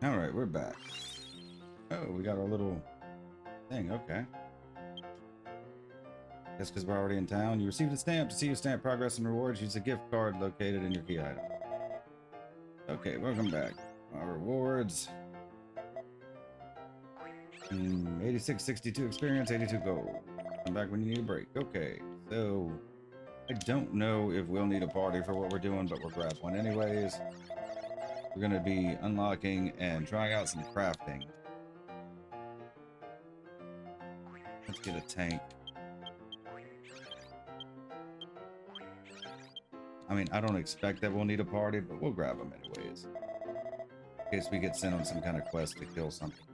Alright, we're back. Oh, we got our little thing, okay. Guess because we're already in town. You received a stamp. To see your stamp progress and rewards, use a gift card located in your key item. Okay, welcome back. Our rewards. 8662 experience, 82 gold. Come back when you need a break. Okay, so I don't know if we'll need a party for what we're doing, but we'll grab one anyways. We're going to be unlocking and trying out some crafting. Let's get a tank. I mean, I don't expect that we'll need a party, but we'll grab them anyways. In case we get sent on some kind of quest to kill something.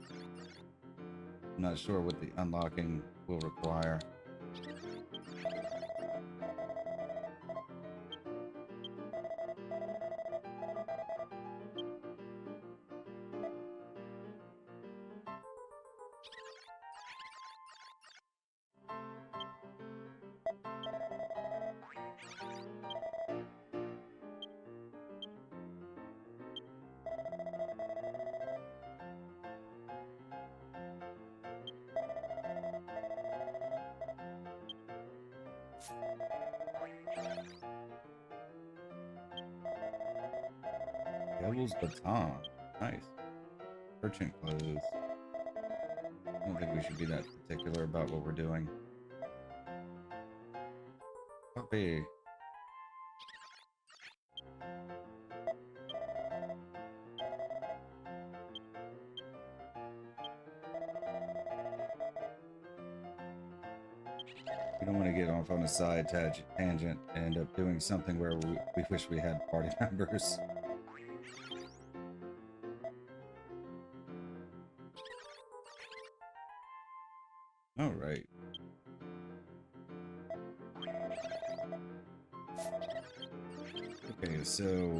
I'm not sure what the unlocking will require. Devil's Baton. Nice. Merchant clothes. I don't think we should be that particular about what we're doing. Puppy. We don't want to get off on a side tangent and end up doing something where we wish we had party members. All right. Okay, so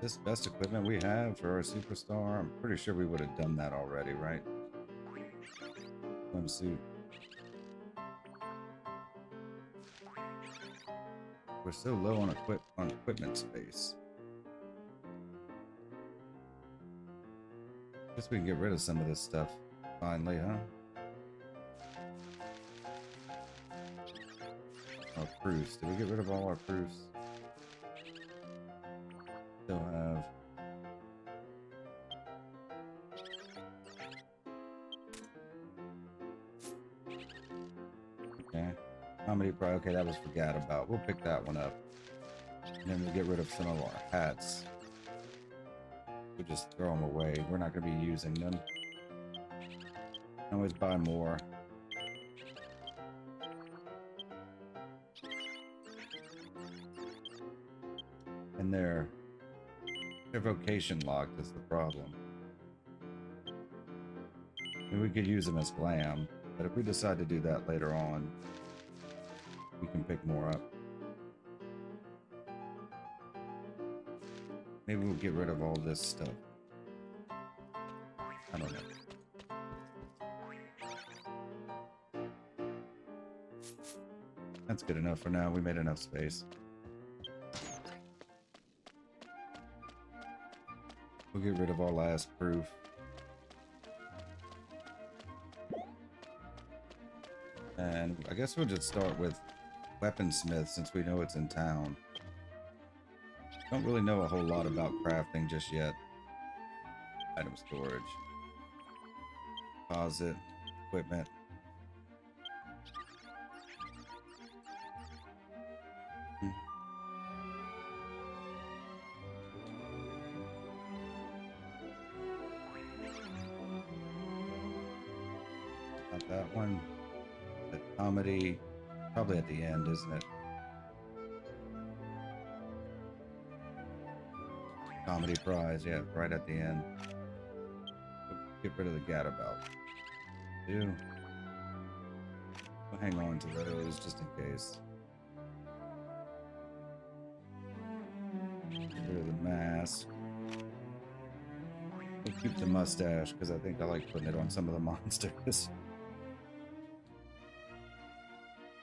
this best equipment we have for our superstar, I'm pretty sure we would have done that already, right? Swimsuit. We're so low on equipment space. Guess we can get rid of some of this stuff finally, huh? Our proofs. Did we get rid of all our proofs? Still have. Okay. Comedy Pride. Okay, that was forgot about. We'll pick that one up. And then we'll get rid of some of our hats. We'll just throw them away. We're not going to be using them. Always buy more. And their vocation locked is the problem. And we could use them as glam, but if we decide to do that later on, we can pick more up. Maybe we'll get rid of all this stuff. I don't know. That's good enough for now. We made enough space. We'll get rid of our last proof. And I guess we'll just start with Weaponsmith since we know it's in town. Don't really know a whole lot about crafting just yet. Item storage. Deposit. Equipment. Not that one. The comedy. Probably at the end, isn't it? Comedy prize, yeah, right at the end. Get rid of the gadabout. We'll hang on to those just in case. Get rid of the mask. We'll keep the mustache because I think I like putting it on some of the monsters.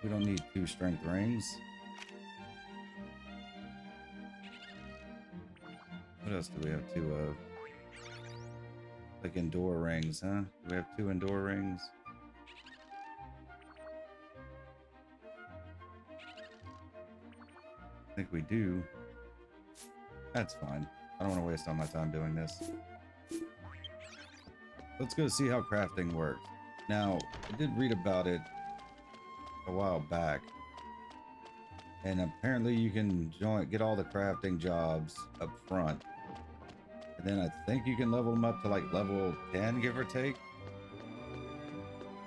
We don't need 2 strength rings. What else do we have 2 of? Like indoor rings, huh? Do we have 2 indoor rings? I think we do. That's fine. I don't want to waste all my time doing this. Let's go see how crafting works. Now, I did read about it a while back. And apparently you can get all the crafting jobs up front. And then I think you can level them up to like level 10, give or take.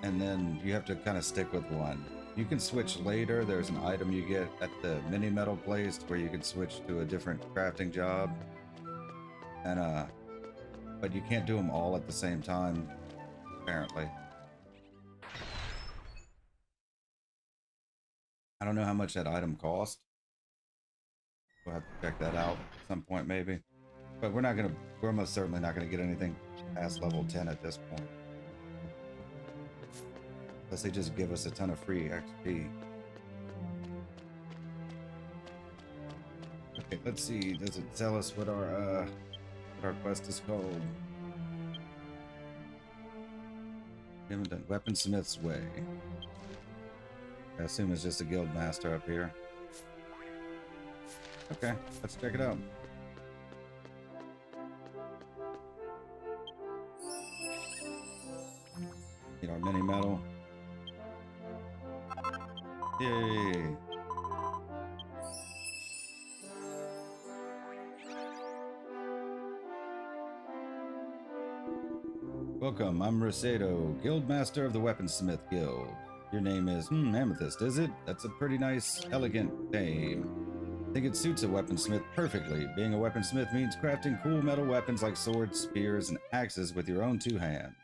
And then you have to kind of stick with one. You can switch later. There's an item you get at the mini metal place where you can switch to a different crafting job. And but you can't do them all at the same time, apparently. I don't know how much that item cost. We'll have to check that out at some point, maybe. But we're most certainly not gonna get anything past level 10 at this point. Unless they just give us a ton of free XP. Okay, let's see. Does it tell us what our quest is called? We haven't done Weaponsmith's Way. I assume it's just a guild master up here. Okay, let's check it out. Get our mini metal. Yay! Welcome, I'm Rosedo, Guildmaster of the Weaponsmith Guild. Your name is, Amethyst, is it? That's a pretty nice, elegant name. I think it suits a weaponsmith perfectly. Being a weaponsmith means crafting cool metal weapons like swords, spears, and axes with your own 2 hands.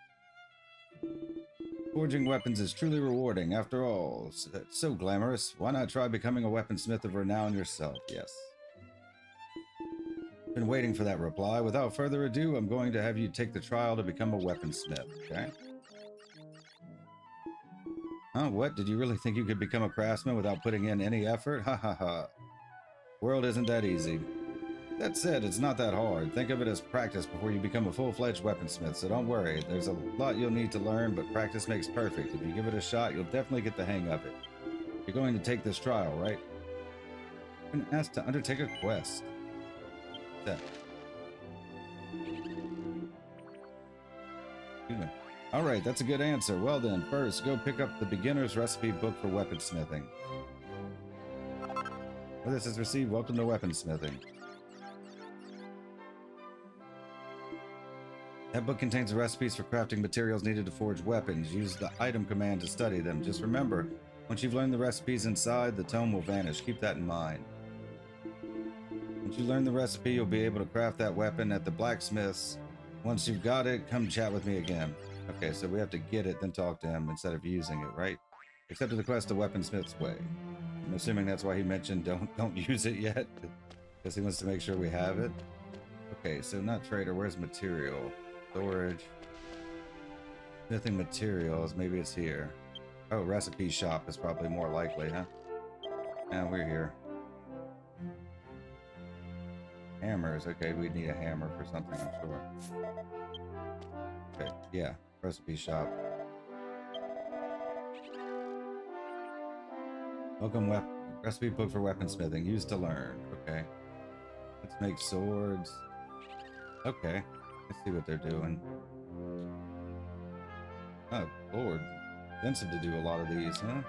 Forging weapons is truly rewarding, after all. It's so glamorous. Why not try becoming a weaponsmith of renown yourself? Yes. Been waiting for that reply. Without further ado, I'm going to have you take the trial to become a weaponsmith, okay? Huh, what? Did you really think you could become a craftsman without putting in any effort? Ha ha ha. World isn't that easy. That said, it's not that hard. Think of it as practice before you become a full-fledged weaponsmith, so don't worry. There's a lot you'll need to learn, but practice makes perfect. If you give it a shot, you'll definitely get the hang of it. You're going to take this trial, right? You've been asked to undertake a quest. Alright, that's a good answer. Well then, first, go pick up the beginner's recipe book for weaponsmithing. Well, this is received. Welcome to weaponsmithing. That book contains the recipes for crafting materials needed to forge weapons. Use the item command to study them. Just remember, once you've learned the recipes inside, the tome will vanish. Keep that in mind. Once you learn the recipe, you'll be able to craft that weapon at the blacksmith's. Once you've got it, come chat with me again. Okay, so we have to get it, then talk to him instead of using it, right? Accepted the quest to Weaponsmith's Way. I'm assuming that's why he mentioned don't use it yet, because he wants to make sure we have it. Okay, so not trader. Where's material? Storage. Smithing materials. Maybe it's here. Oh, recipe shop is probably more likely, huh? Yeah, we're here. Hammers. Okay, we need a hammer for something, I'm sure. Okay, yeah. Recipe shop. Welcome, recipe book for weaponsmithing. Use to learn. Okay. Let's make swords. Okay. Let's see what they're doing. Oh, Lord. Expensive to do a lot of these, huh?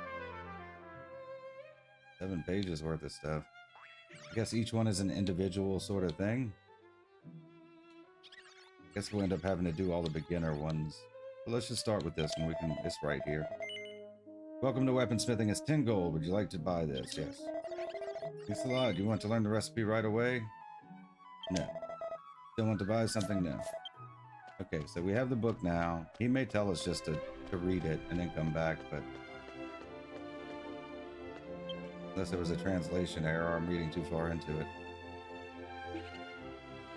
7 pages worth of stuff. I guess each one is an individual sort of thing. I guess we'll end up having to do all the beginner ones. But let's just start with this one. It's right here. Welcome to weaponsmithing. It's 10 gold. Would you like to buy this? Yes. Thanks a lot. Do you want to learn the recipe right away? No. Still want to buy something? No. Okay, so we have the book now. He may tell us just to read it and then come back, but unless there was a translation error or I'm reading too far into it.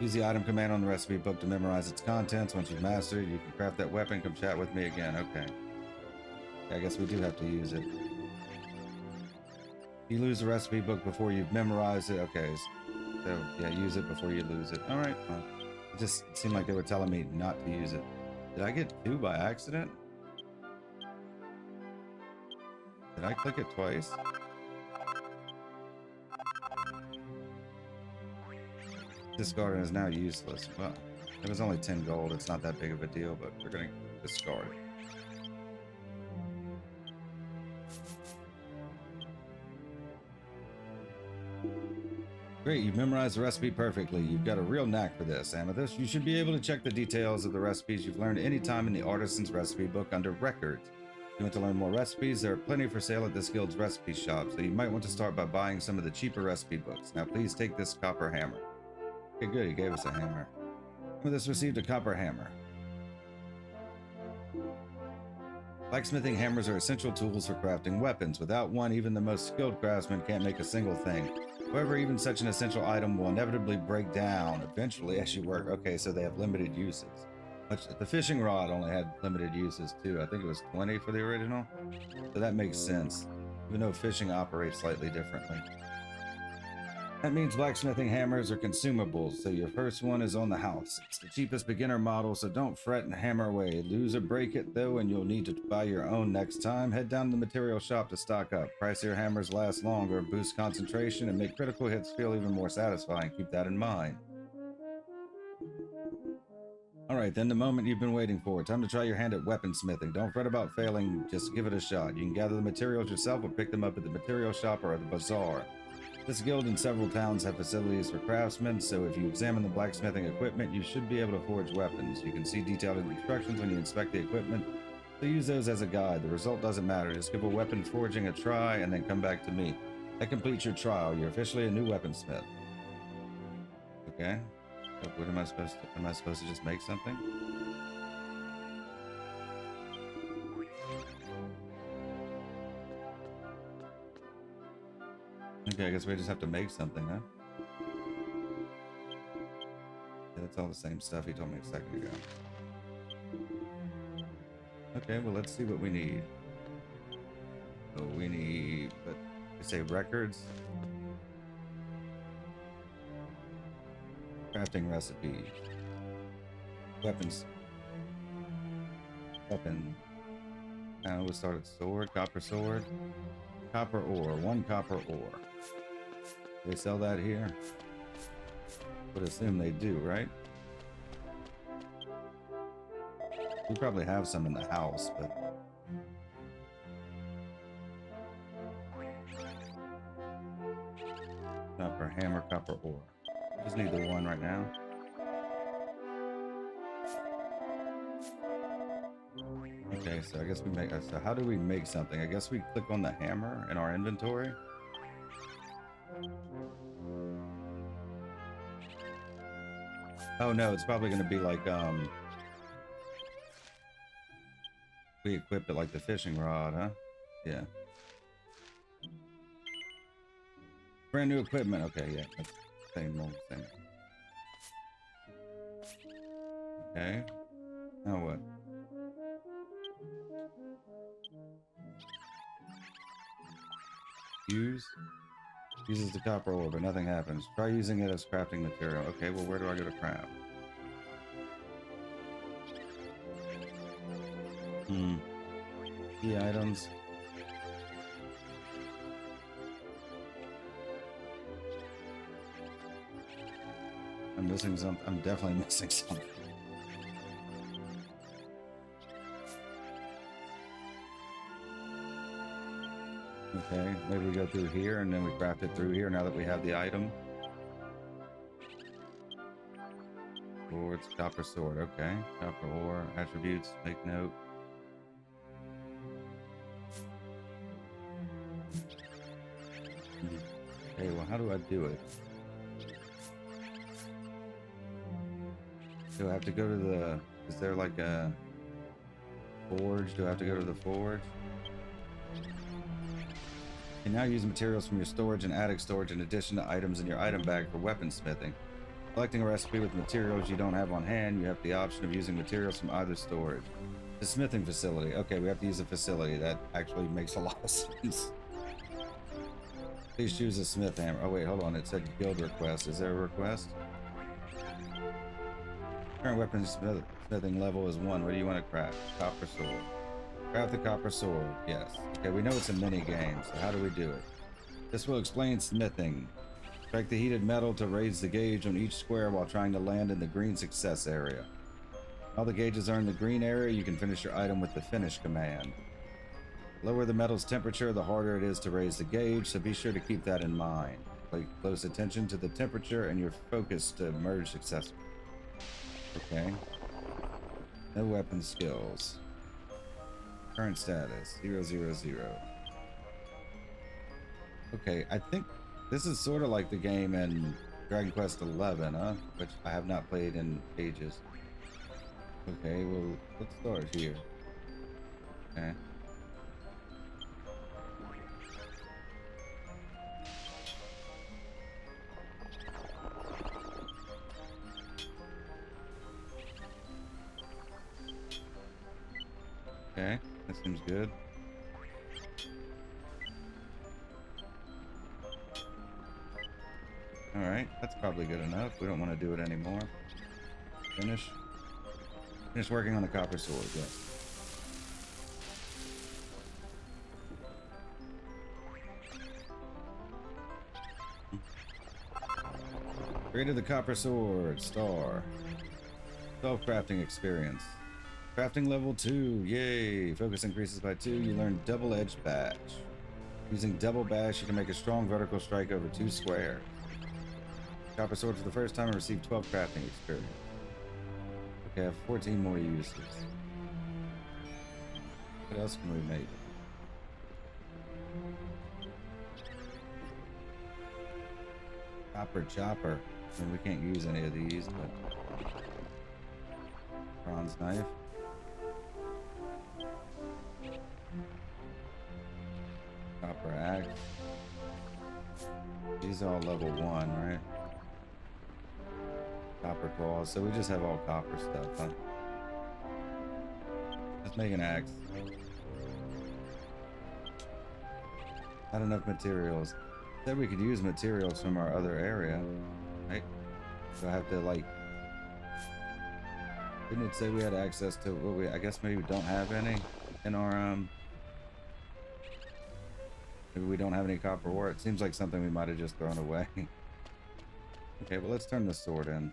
Use the item command on the recipe book to memorize its contents. Once you've mastered it, you can craft that weapon. Come chat with me again. Okay. I guess we do have to use it. You lose the recipe book before you've memorized it. Okay. So, yeah, use it before you lose it. Alright. Well, It just seemed like they were telling me not to use it. Did I get 2 by accident? Did I click it twice? Discarding is now useless. Well, it was only 10 gold. It's not that big of a deal, but we're going to discard it. Great, you've memorized the recipe perfectly. You've got a real knack for this, Amethyst. You should be able to check the details of the recipes you've learned anytime in the Artisan's Recipe Book under Records. If you want to learn more recipes, there are plenty for sale at this guild's recipe shop, so you might want to start by buying some of the cheaper recipe books. Now please take this copper hammer. Okay, good, he gave us a hammer. Amethyst received a copper hammer. Blacksmithing hammers are essential tools for crafting weapons. Without one, even the most skilled craftsman can't make a single thing. However, even such an essential item will inevitably break down eventually as you work. Okay, so they have limited uses. The fishing rod only had limited uses too. I think it was 20 for the original. So that makes sense, even though fishing operates slightly differently. That means blacksmithing hammers are consumables, so your first one is on the house. It's the cheapest beginner model, so don't fret and hammer away. Lose or break it though, and you'll need to buy your own next time. Head down to the material shop to stock up. Pricier hammers last longer, boost concentration, and make critical hits feel even more satisfying. Keep that in mind. Alright, then the moment you've been waiting for. Time to try your hand at weaponsmithing. Don't fret about failing, just give it a shot. You can gather the materials yourself or pick them up at the material shop or at the bazaar. This guild and several towns have facilities for craftsmen, so if you examine the blacksmithing equipment, you should be able to forge weapons. You can see detailed instructions when you inspect the equipment, so use those as a guide. The result doesn't matter. Just give a weapon forging a try and then come back to me. That completes your trial. You're officially a new weaponsmith. Okay. What am I supposed to? Am I supposed to just make something? Okay, I guess we just have to make something, huh? Yeah, that's all the same stuff he told me a second ago. Okay, well, let's see what we need. Oh, we need, but you say records? Crafting recipe. Weapons. Weapon. We'll start at sword, copper sword. Copper ore, 1 copper ore. They sell that here? Would assume they do, right? We probably have some in the house, but copper hammer, copper ore. Just need the 1 right now. Okay, so I guess we make. So how do we make something? I guess we click on the hammer in our inventory. Oh no, it's probably going to be like we equip it like the fishing rod, huh? Yeah. Brand new equipment. Okay, yeah, that's same old thing. Okay. Now what? Uses the copper ore, but nothing happens. Try using it as crafting material. Okay, well, where do I go to craft? Key items. I'm missing something. I'm definitely missing something. Okay, maybe we go through here and then we craft it through here now that we have the item. Swords, copper sword, okay. Copper ore, attributes, make note. Okay, well, how do I do it? Do I have to go to the... Is there like a forge? Do I have to go to the forge? You can now use materials from your storage and attic storage in addition to items in your item bag for weaponsmithing. Selecting a recipe with materials you don't have on hand, you have the option of using materials from either storage. The smithing facility. Okay, we have to use a facility. That actually makes a lot of sense. Please choose a smith hammer. Oh wait, hold on. It said guild request. Is there a request? Current weapon smithing level is 1. What do you want to craft? Copper sword. Craft the copper sword. Yes. Okay, we know it's a mini game, so how do we do it? This will explain smithing. Strike the heated metal to raise the gauge on each square while trying to land in the green success area. All the gauges are in the green area, you can finish your item with the finish command. Lower the metal's temperature, the harder it is to raise the gauge, so be sure to keep that in mind. Pay close attention to the temperature and your focus to merge successfully. Okay. No weapon skills. Current status, 000. Okay, I think this is sort of like the game in DragonQuest 11, huh? Which I have not played in ages. Okay, well, let's start here. Okay. Okay, that seems good. Alright, that's probably good enough. We don't want to do it anymore. Finish working on the copper sword, yes. Created the copper sword, star. 12 crafting experience. Crafting level 2, yay! Focus increases by 2, you learn double-edged bash. Using double bash, you can make a strong vertical strike over 2 squares. Copper sword for the first time and receive 12 crafting experience. Okay, I have 14 more uses. What else can we make? Copper chopper. I mean, we can't use any of these, but... Bronze knife. Copper axe. These are all level 1, right? Copper claws. So we just have all copper stuff, huh? Let's make an axe. Not enough materials. Said we could use materials from our other area, right? So I have to, like... Didn't it say we had access to what we... I guess maybe we don't have any in our, Maybe we don't have any copper ore. It seems like something we might have just thrown away. Okay, well, let's turn the sword in.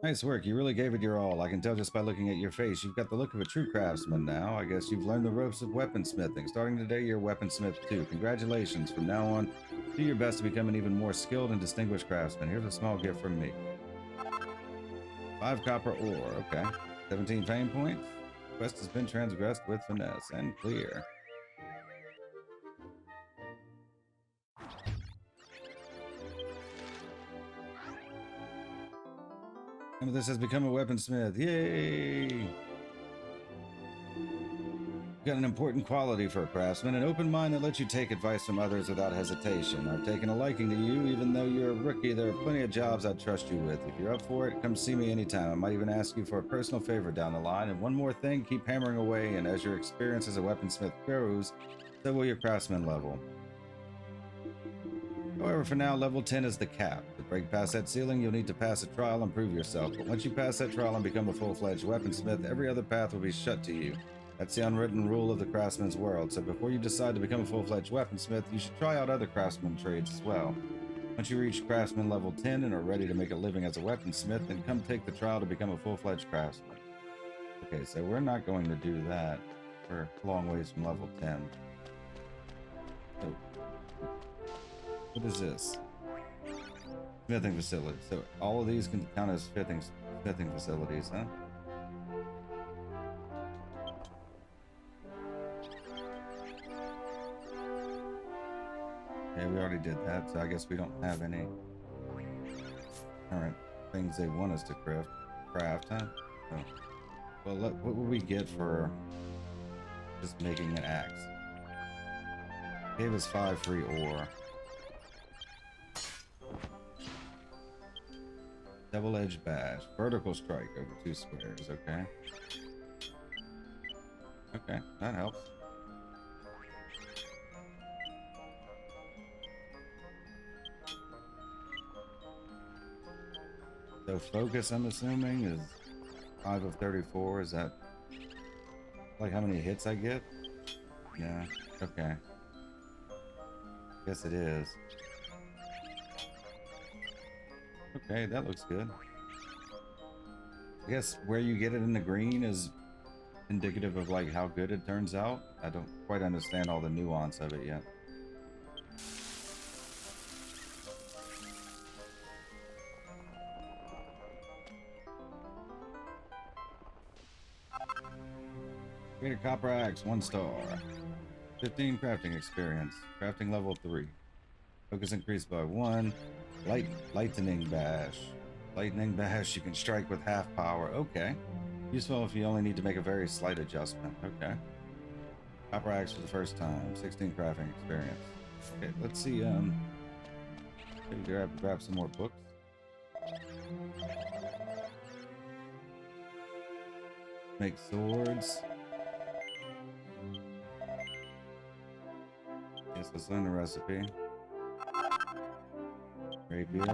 Nice work. You really gave it your all. I can tell just by looking at your face. You've got the look of a true craftsman now. I guess you've learned the ropes of weaponsmithing. Starting today, you're a weaponsmith too. Congratulations. From now on, do your best to become an even more skilled and distinguished craftsman. Here's a small gift from me. 5 copper ore. Okay. 17 fame points. Quest has been transgressed with finesse and clear. This has become a weaponsmith. Yay! Got an important quality for a craftsman, an open mind that lets you take advice from others without hesitation. I've taken a liking to you, even though you're a rookie. There are plenty of jobs I'd trust you with. If you're up for it, come see me anytime. I might even ask you for a personal favor down the line. And one more thing, keep hammering away, and as your experience as a weaponsmith grows, so will your craftsman level. However, for now, level 10 is the cap. To break past that ceiling, you'll need to pass a trial and prove yourself. But once you pass that trial and become a full-fledged weaponsmith, every other path will be shut to you. That's the unwritten rule of the craftsman's world, so before you decide to become a full-fledged weaponsmith, you should try out other craftsman trades as well. Once you reach craftsman level 10 and are ready to make a living as a weaponsmith, then come take the trial to become a full-fledged craftsman. Okay, so we're not going to do that. We're a long ways from level 10. So, what is this? Smithing facility. So all of these can count as smithing facilities, huh? Yeah, we already did that, so I guess we don't have any current things they want us to craft, huh? Oh. Well, what would we get for just making an axe? Gave us 5 free ore. Double-edged bash. Vertical strike over 2 squares, okay. Okay, that helps. So focus, I'm assuming, is 5 of 34. Is that like how many hits I get? Yeah, okay. Guess it is. Okay, that looks good. I guess where you get it in the green is indicative of like how good it turns out. I don't quite understand all the nuance of it yet. Create a copper axe, 1 star. 15 crafting experience. Crafting level 3. Focus increased by 1. Lightning bash. Lightning bash, you can strike with half power. Okay. Useful if you only need to make a very slight adjustment. Okay. Copper axe for the first time. 16 crafting experience. Okay, let's see. Maybe grab some more books. Make swords. Yes, let's learn the recipe. Rapier.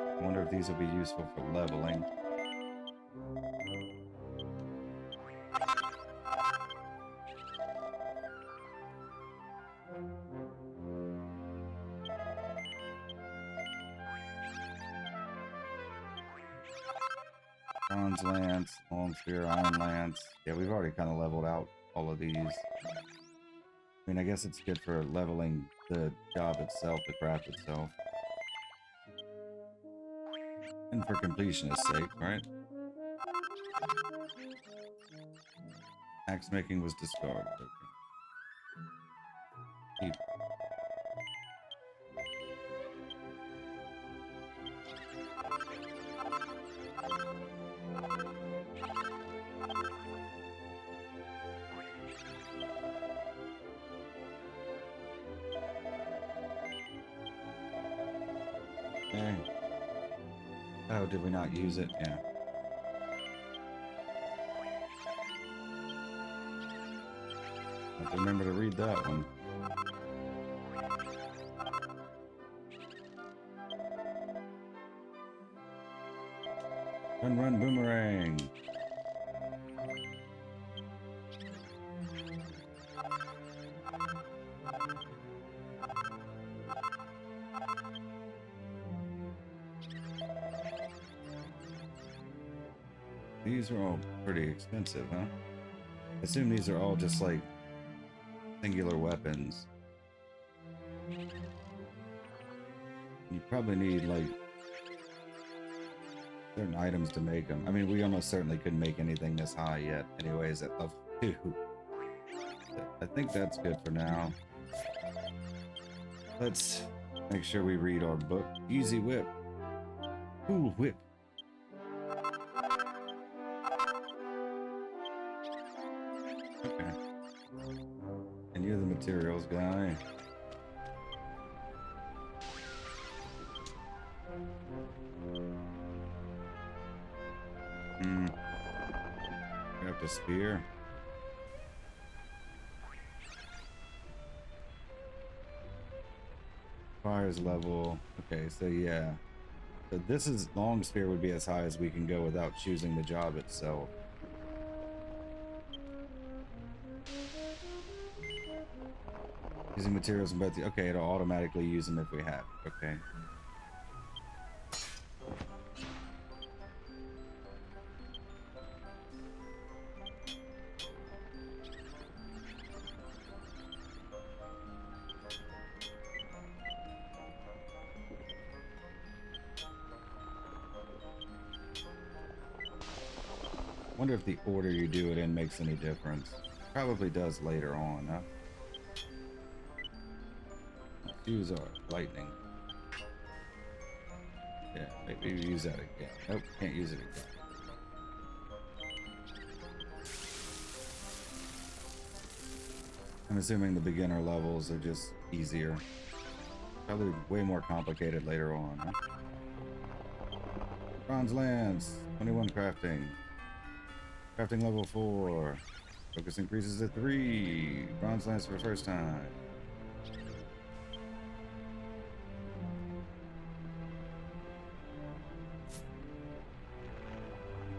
I wonder if these will be useful for leveling. Bronze lance, long spear, iron lance. Yeah, we've already kind of leveled out all of these. I mean, I guess it's good for leveling the job itself, the craft itself. And for completionist's sake, right? Axe making was discarded. Okay. Keep. Okay. Oh, did we not use it? Yeah. I have to remember to read that one. Run, boomerang. These are all pretty expensive, huh? I assume these are all just like singular weapons. You probably need like certain items to make them. I mean, we almost certainly couldn't make anything this high yet anyways at level 2. I think that's good for now. Let's make sure we read our book. Easy whip. Cool whip. Okay. And you're the materials guy. Craft a spear. Fire's level. Okay, so yeah. So this is long spear would be as high as we can go without choosing the job itself. Using materials in both. Okay, it'll automatically use them if we have. Okay. Wonder if the order you do it in makes any difference. Probably does later on, huh? Use our lightning. Yeah, maybe use that again. Nope, can't use it again. I'm assuming the beginner levels are just easier. Probably way more complicated later on, huh? Bronze lance, 21 crafting. Crafting level 4. Focus increases to 3. Bronze lance for the first time.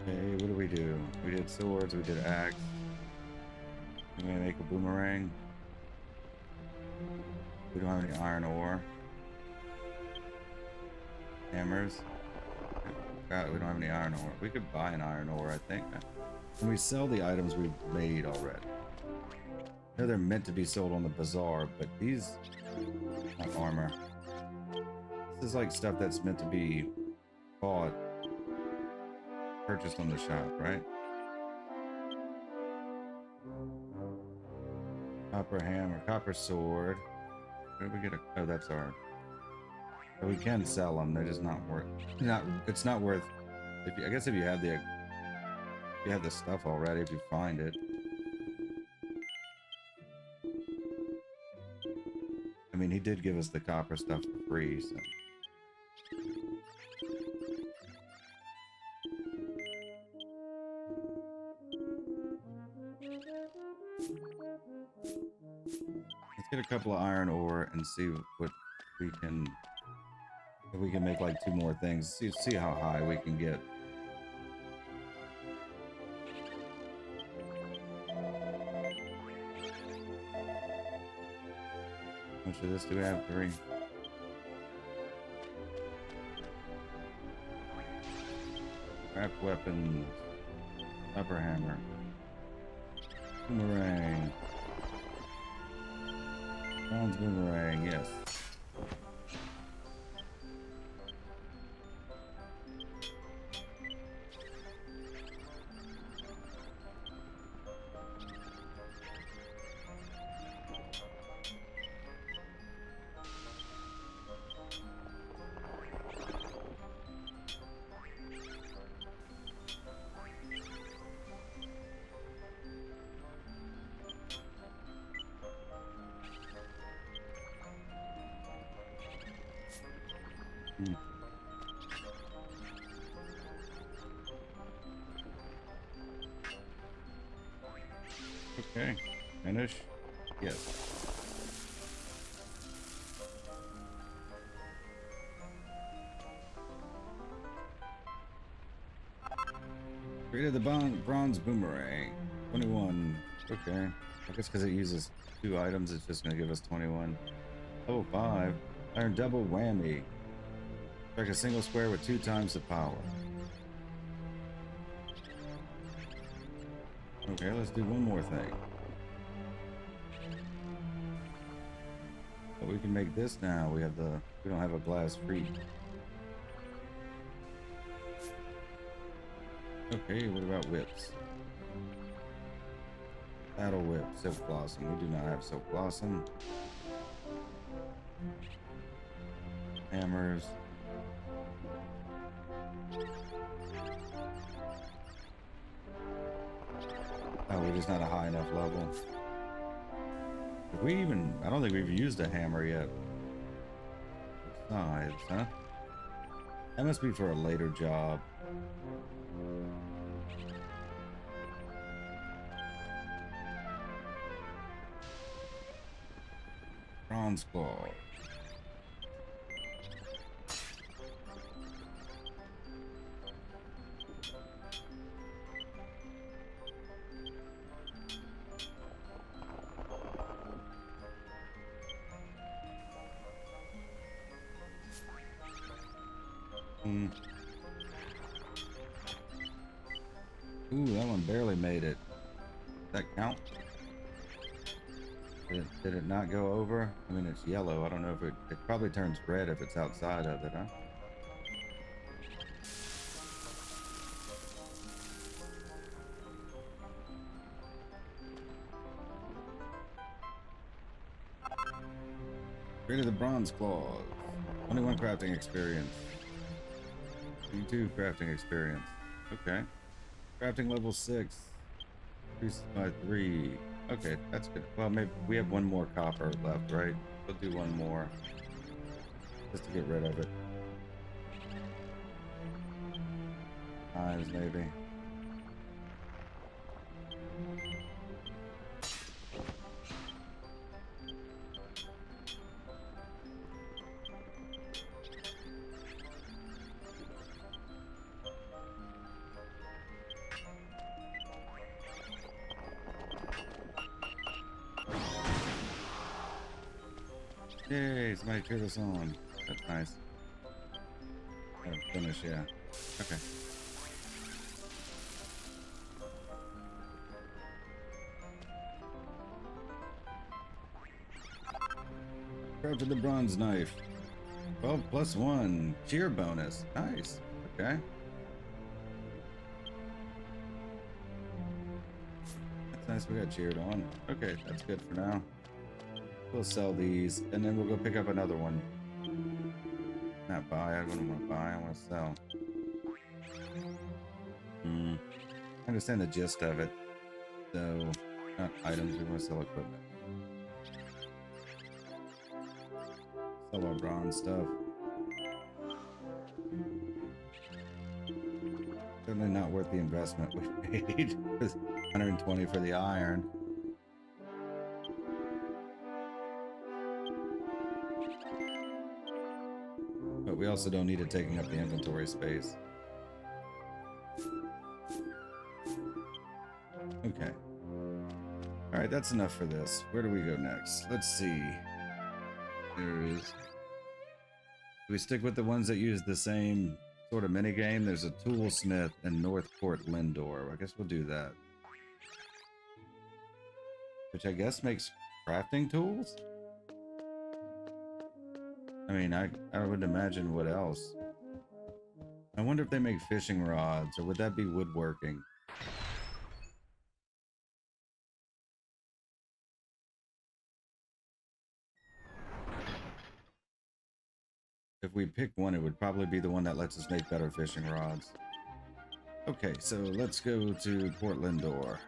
Okay, what do we do? We did swords, we did axe. We're gonna make a boomerang. We don't have any iron ore. Hammers. God, we don't have any iron ore. We could buy an iron ore, I think. And we sell the items we've made already. I know they're meant to be sold on the bazaar, but these... not armor. This is like stuff that's meant to be bought, purchased on the shop, right? Copper hammer, copper sword. Where do we get a... oh, that's our... but we can sell them. They're just not worth... it's not worth... if you, I guess if you have the... if you have the stuff already, if you find it. I mean, he did give us the copper stuff for free, so... let's get a couple of iron ore and see what we can... if we can make like 2 more things. See how high we can get. How much of this do we have? 3. Craft weapons. Upper hammer. Boomerang. Bronze boomerang, yes. Okay, finish. Yes. Created the bronze boomerang. 21. Okay. I guess because it uses 2 items, it's just going to give us 21. Level 5. Iron double whammy. Strike a single square with 2 times the power. Okay, let's do one more thing. But we can make this now. We don't have a glass free. Okay, what about whips? Battle whip, silk blossom. We do not have silk blossom. Hammers. Oh, we're just not a high enough level. If we even... I don't think we've used a hammer yet. Besides, huh? That must be for a later job. Bronze claw. Ooh, that one barely made it. Does that count? Did it not go over? I mean, it's yellow. I don't know if it probably turns red if it's outside of it, huh? Created the bronze claws. 21 crafting experience. 22 crafting experience. Okay. Crafting level 6. Increased by 3. Okay, that's good. Well, maybe we have 1 more copper left, right? We'll do 1 more. Just to get rid of it. Knives, maybe. Yay, somebody cheer this on. That's nice. Oh, finish, yeah. Okay. Crafted the bronze knife. 12 plus 1. Cheer bonus. Nice. Okay. That's nice. We got cheered on. Okay, that's good for now. We'll sell these, and then we'll go pick up another one. Not buy. I don't want to buy. I want to sell. I understand the gist of it. So, not items. We want to sell equipment. Sell our bronze stuff. Certainly not worth the investment we paid. 120 for the iron. But we also don't need it taking up the inventory space. Okay. Alright, that's enough for this. Where do we go next? Let's see. Do we stick with the ones that use the same sort of minigame? There's a Toolsmith in Northport Lindor. I guess we'll do that. Which I guess makes crafting tools? I mean, I would imagine what else. I wonder if they make fishing rods, or would that be woodworking? If we pick one, it would probably be the one that lets us make better fishing rods. Okay, so let's go to Port Lindor.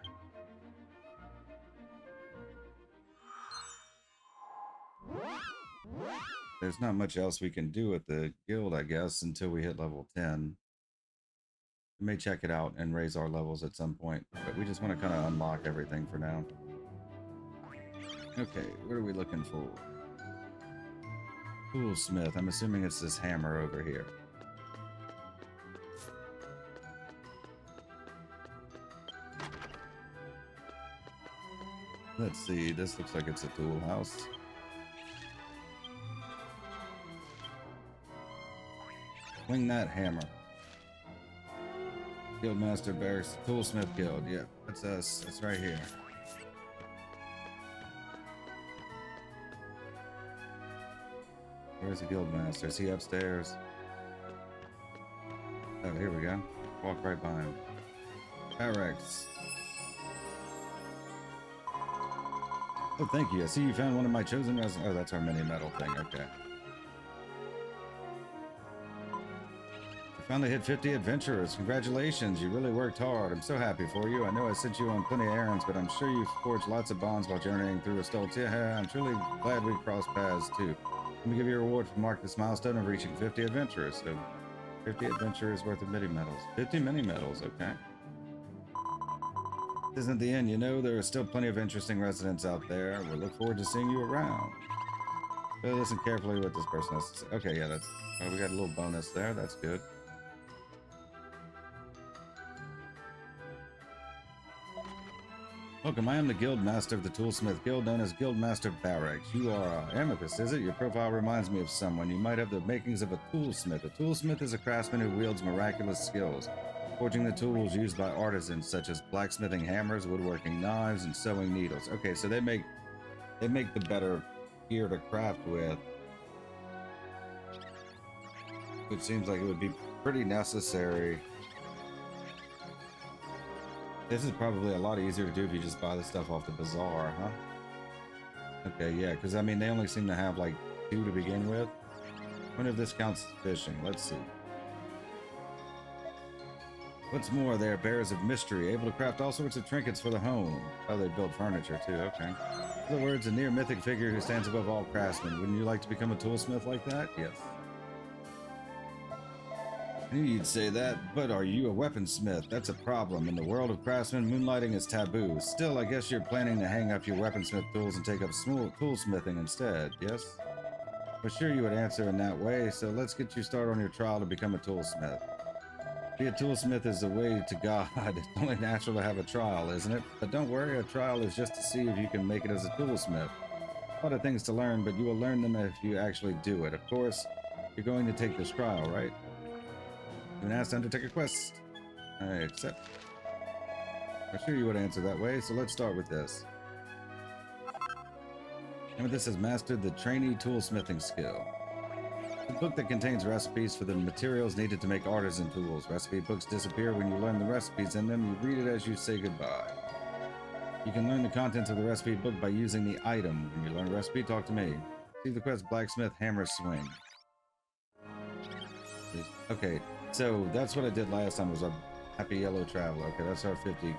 There's not much else we can do with the guild, I guess, until we hit level 10. We may check it out and raise our levels at some point, but we just want to kind of unlock everything for now. Okay, what are we looking for? Toolsmith. I'm assuming it's this hammer over here. Let's see. This looks like it's a tool house. Swing that hammer. Guildmaster Barracks. Toolsmith Guild. Yeah, that's us. That's right here. Where's the Guildmaster? Is he upstairs? Oh, here we go. Walk right by him. Barracks. Oh, thank you. I see you found one of my chosen residents. Oh, that's our mini metal thing. Okay. I finally hit 50 adventurers. Congratulations. You really worked hard. I'm so happy for you. I know I sent you on plenty of errands, but I'm sure you've forged lots of bonds while journeying through Estoltia. I'm truly glad we crossed paths, too. Let me give you a reward for mark this milestone of reaching 50 adventurers. So, 50 adventurers worth of mini medals. 50 mini medals, okay. This isn't the end, you know. There are still plenty of interesting residents out there. We'll look forward to seeing you around. So listen carefully what this person has to say. Okay, yeah, that's... Oh, we got a little bonus there. That's good. Welcome, I am the Guild Master of the Toolsmith Guild, known as Guildmaster Barracks. You are Amethyst, is it? Your profile reminds me of someone. You might have the makings of a toolsmith. A toolsmith is a craftsman who wields miraculous skills, forging the tools used by artisans, such as blacksmithing hammers, woodworking knives, and sewing needles. Okay, so they make the better gear to craft with, which seems like it would be pretty necessary. This is probably a lot easier to do if you just buy the stuff off the bazaar, huh? Okay, yeah, because I mean, they only seem to have like 2 to begin with. I wonder if this counts as fishing. Let's see. What's more, they are bearers of mystery, able to craft all sorts of trinkets for the home. Oh, they build furniture too, okay. In other words, a near mythic figure who stands above all craftsmen. Wouldn't you like to become a toolsmith like that? Yes. I knew you'd say that, but are you a weaponsmith? That's a problem. In the world of craftsmen, moonlighting is taboo. Still, I guess you're planning to hang up your weaponsmith tools and take up toolsmithing instead, yes? Well, sure you would answer in that way, so let's get you started on your trial to become a toolsmith. Be a toolsmith is the way to God. It's only natural to have a trial, isn't it? But don't worry, a trial is just to see if you can make it as a toolsmith. A lot of things to learn, but you will learn them if you actually do it. Of course, you're going to take this trial, right? You've been asked to undertake a quest. I accept. I'm sure you would answer that way, so let's start with this. And this has mastered the trainee toolsmithing skill. A book that contains recipes for the materials needed to make artisan tools. Recipe books disappear when you learn the recipes in them. You read it as you say goodbye. You can learn the contents of the recipe book by using the item. When you learn a recipe, talk to me. See the quest Blacksmith Hammer Swing. Okay, so that's what I did last time, was a Happy Yellow Traveler. Okay, that's our 50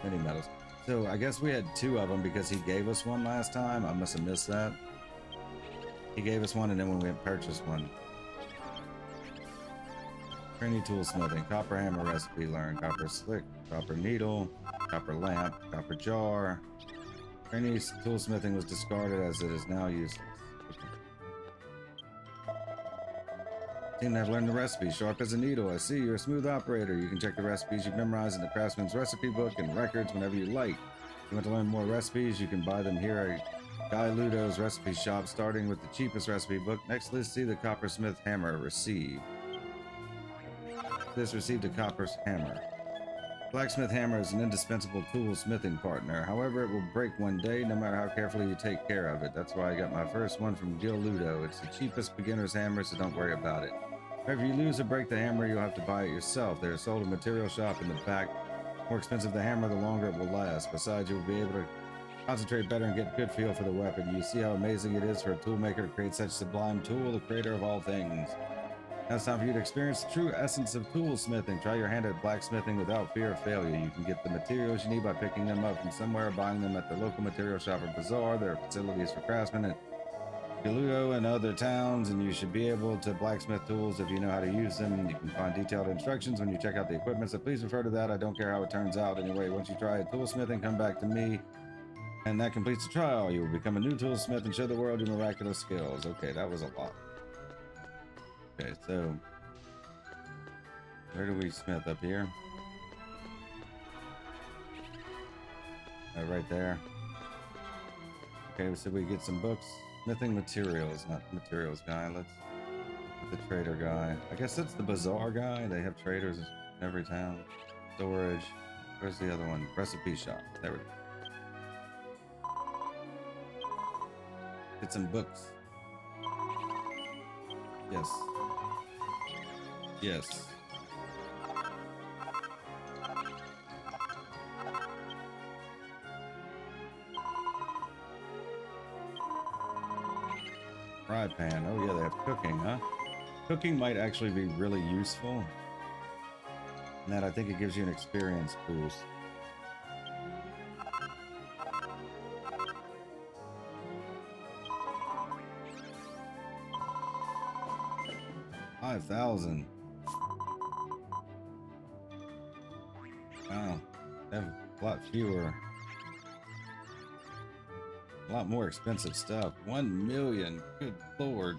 mini medals. So I guess we had 2 of them because he gave us one last time. I must have missed that. He gave us one, and then when we went purchased one. Trainee toolsmithing, copper hammer recipe learned, copper slick, copper needle, copper lamp, copper jar. Trainee toolsmithing was discarded as it is now useless. Seem to have learned the recipe, sharp as a needle. I see you're a smooth operator. You can check the recipes you've memorized in the craftsman's recipe book and records whenever you like. If you want to learn more recipes, you can buy them here at Guy Ludo's recipe shop, starting with the cheapest recipe book. Next, let's see the coppersmith hammer received. This received a copper hammer. Blacksmith hammer is an indispensable tool smithing partner. However, it will break one day, no matter how carefully you take care of it. That's why I got my first one from Gil Ludo. It's the cheapest beginner's hammer, so don't worry about it. If you lose or break the hammer, you'll have to buy it yourself. They're sold at a material shop in the back. The more expensive the hammer, the longer it will last. Besides, you'll be able to concentrate better and get a good feel for the weapon. You see how amazing it is for a toolmaker to create such a sublime tool, the creator of all things. Now it's time for you to experience the true essence of toolsmithing. Try your hand at blacksmithing without fear of failure. You can get the materials you need by picking them up from somewhere or buying them at the local material shop or bazaar. There are facilities for craftsmen at Geludo and other towns, and you should be able to blacksmith tools if you know how to use them. You can find detailed instructions when you check out the equipment, so please refer to that. I don't care how it turns out. Anyway, once you try toolsmithing, come back to me, and that completes the trial. You will become a new toolsmith and show the world your miraculous skills. Okay, that was a lot. Okay, so where do we smith? Up here? Right there. Okay, so we get some books. Smithing materials, not the materials guy. Let's get the trader guy. I guess that's the bazaar guy. They have traders in every town. Storage. Where's the other one? Recipe shop. There we go. Get some books. Yes. Yes. Fry pan. Oh yeah, they have cooking, huh? Cooking might actually be really useful. And that I think it gives you an experience boost. $5,000. Wow, they have a lot fewer. A lot more expensive stuff. 1 million. Good lord.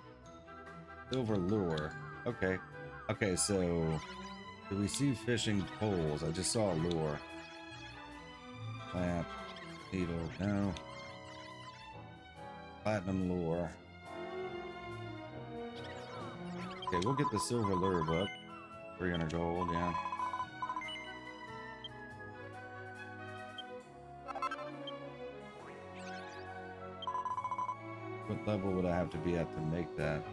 Silver lure. Okay. Okay, so do we see fishing poles? I just saw a lure. Lamp. Needle. No. Platinum lure. Okay, we'll get the silver lure book. 300 gold, yeah. What level would I have to be at to make that?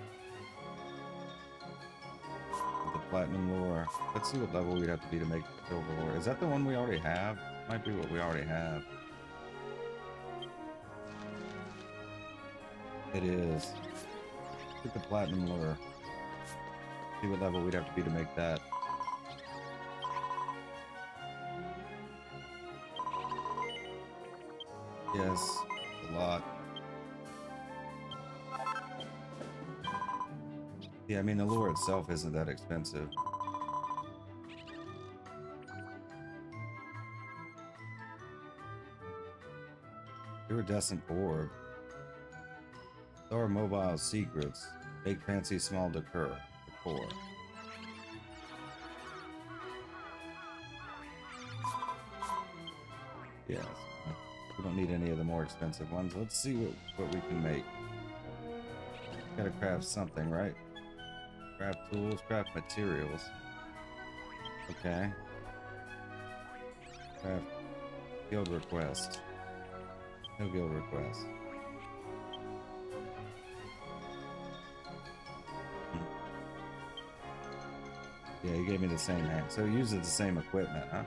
With the platinum lure. Let's see what level we'd have to be to make the silver lure. Is that the one we already have? Might be what we already have. It is. Get the platinum lure. See what level we'd have to be to make that. Yes, a lot. Yeah, I mean, the lure itself isn't that expensive. Iridescent orb. Star mobile secrets. Big fancy small decor. Yes. We don't need any of the more expensive ones. Let's see what we can make. Gotta craft something, right? Craft tools, craft materials. Okay. Craft guild request. No guild request. Yeah, he gave me the same hand. So he uses the same equipment, huh?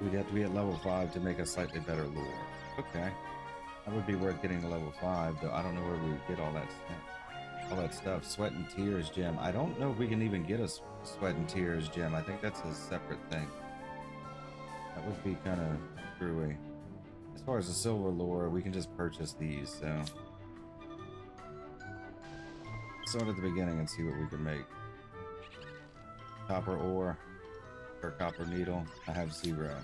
We'd have to be at level 5 to make a slightly better lure. Okay. That would be worth getting to level 5, though I don't know where we would get all that stuff. Sweat and Tears gem. I don't know if we can even get a Sweat and Tears gem. I think that's a separate thing. That would be kind of screwy. As far as the silver lure, we can just purchase these, so... Start at the beginning and see what we can make. Copper ore or copper needle. I have 0.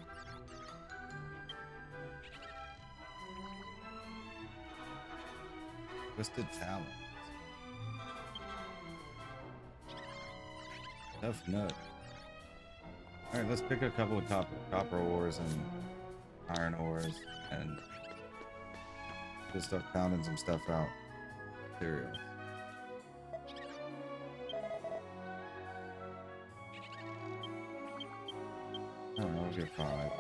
Twisted talons. Tough nut. All right, let's pick a couple of copper ores and iron ores, and just start pounding some stuff out. Materials. I don't know, we'll get 5.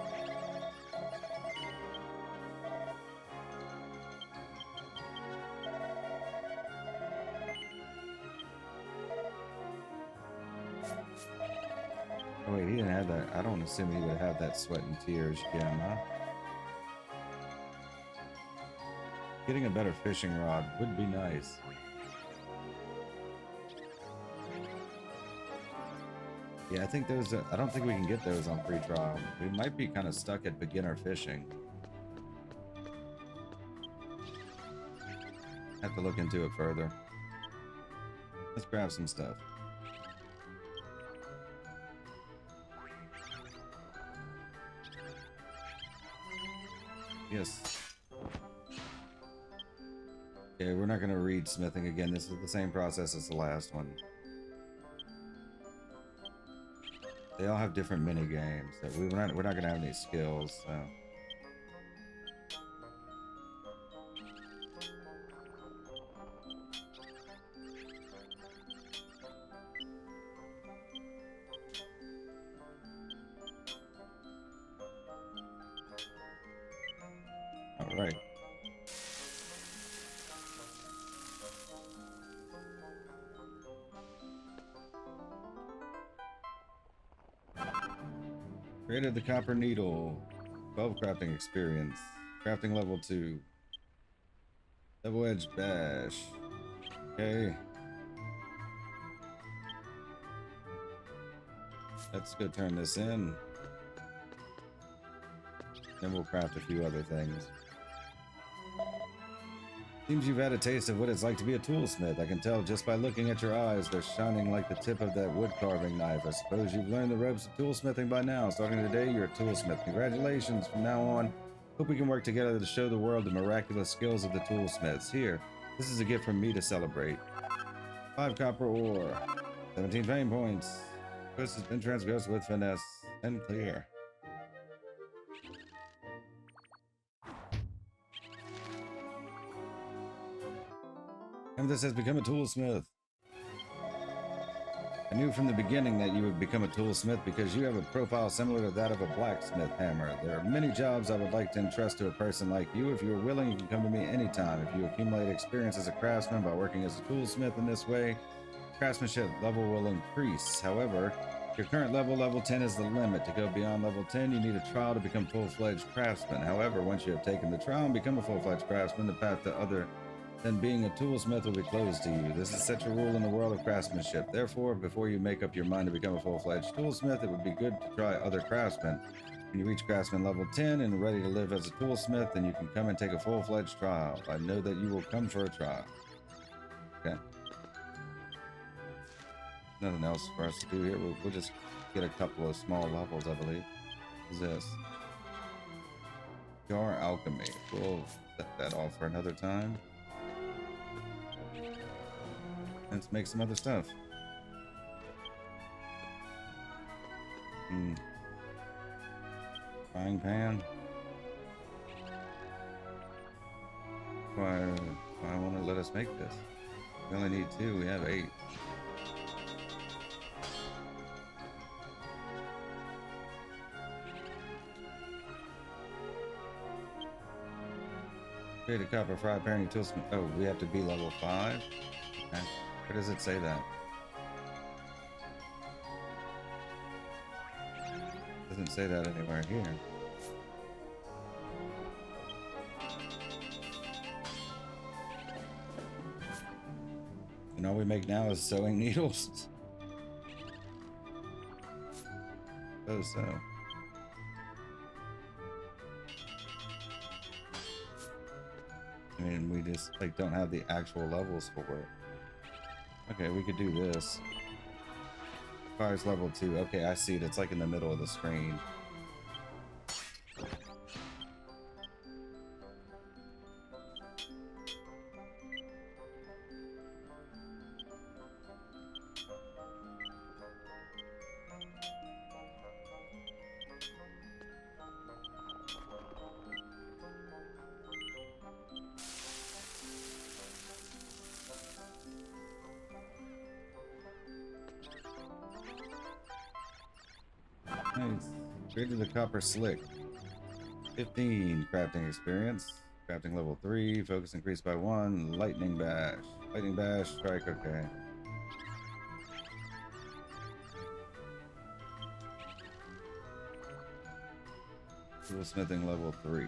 Oh wait, he didn't have that. I don't assume he would have that Sweat and Tears gem, huh? Getting a better fishing rod would be nice. Yeah, I think those. I don't think we can get those on free trial. We might be kind of stuck at beginner fishing. Have to look into it further. Let's grab some stuff. Yes. Okay, we're not going to read smithing again. This is the same process as the last one. They all have different mini games, so we're not going to have any skills. So. All right. Created the copper needle. 12 crafting experience. Crafting level 2. Double edged bash. Okay. Let's go turn this in. Then we'll craft a few other things. Seems you've had a taste of what it's like to be a toolsmith. I can tell just by looking at your eyes. They're shining like the tip of that wood carving knife. I suppose you've learned the ropes of toolsmithing by now. Starting today, you're a toolsmith. Congratulations. From now on, hope we can work together to show the world the miraculous skills of the toolsmiths. Here, this is a gift from me to celebrate. 5 copper ore. 17 fame points. Quest has been transgressed with finesse. And clear. This has become a toolsmith. I knew from the beginning that you would become a toolsmith because you have a profile similar to that of a blacksmith hammer. There are many jobs I would like to entrust to a person like you. If you're willing, you can come to me anytime. If you accumulate experience as a craftsman by working as a toolsmith in this way, craftsmanship level will increase. However, your current level 10 is the limit. To go beyond level 10, you need a trial to become full-fledged craftsman. However, once you have taken the trial and become a full-fledged craftsman, the path to other then being a toolsmith will be closed to you. This is such a rule in the world of craftsmanship. Therefore, before you make up your mind to become a full-fledged toolsmith, it would be good to try other craftsmen. When you reach craftsman level 10 and ready to live as a toolsmith, then you can come and take a full-fledged trial. I know that you will come for a trial. Okay. Nothing else for us to do here. We'll just get a couple of small levels, I believe. What's this? Jar alchemy. We'll set that off for another time. Let's make some other stuff. Frying pan. Why want to let us make this? We only need 2. We have 8. Create a copper fry pan Toolsmith. Oh, we have to be level 5? Okay. Where does it say that? Doesn't say that anywhere here. And all we make now is sewing needles. So. I mean, we just like don't have the actual levels for it. Okay, we could do this. Requires level 2. Okay, I see it. It's like in the middle of the screen. Nice. Created the copper slick. 15 crafting experience. Crafting level 3. Focus increased by 1. Lightning bash. Lightning bash strike. Okay. Toolsmithing level 3.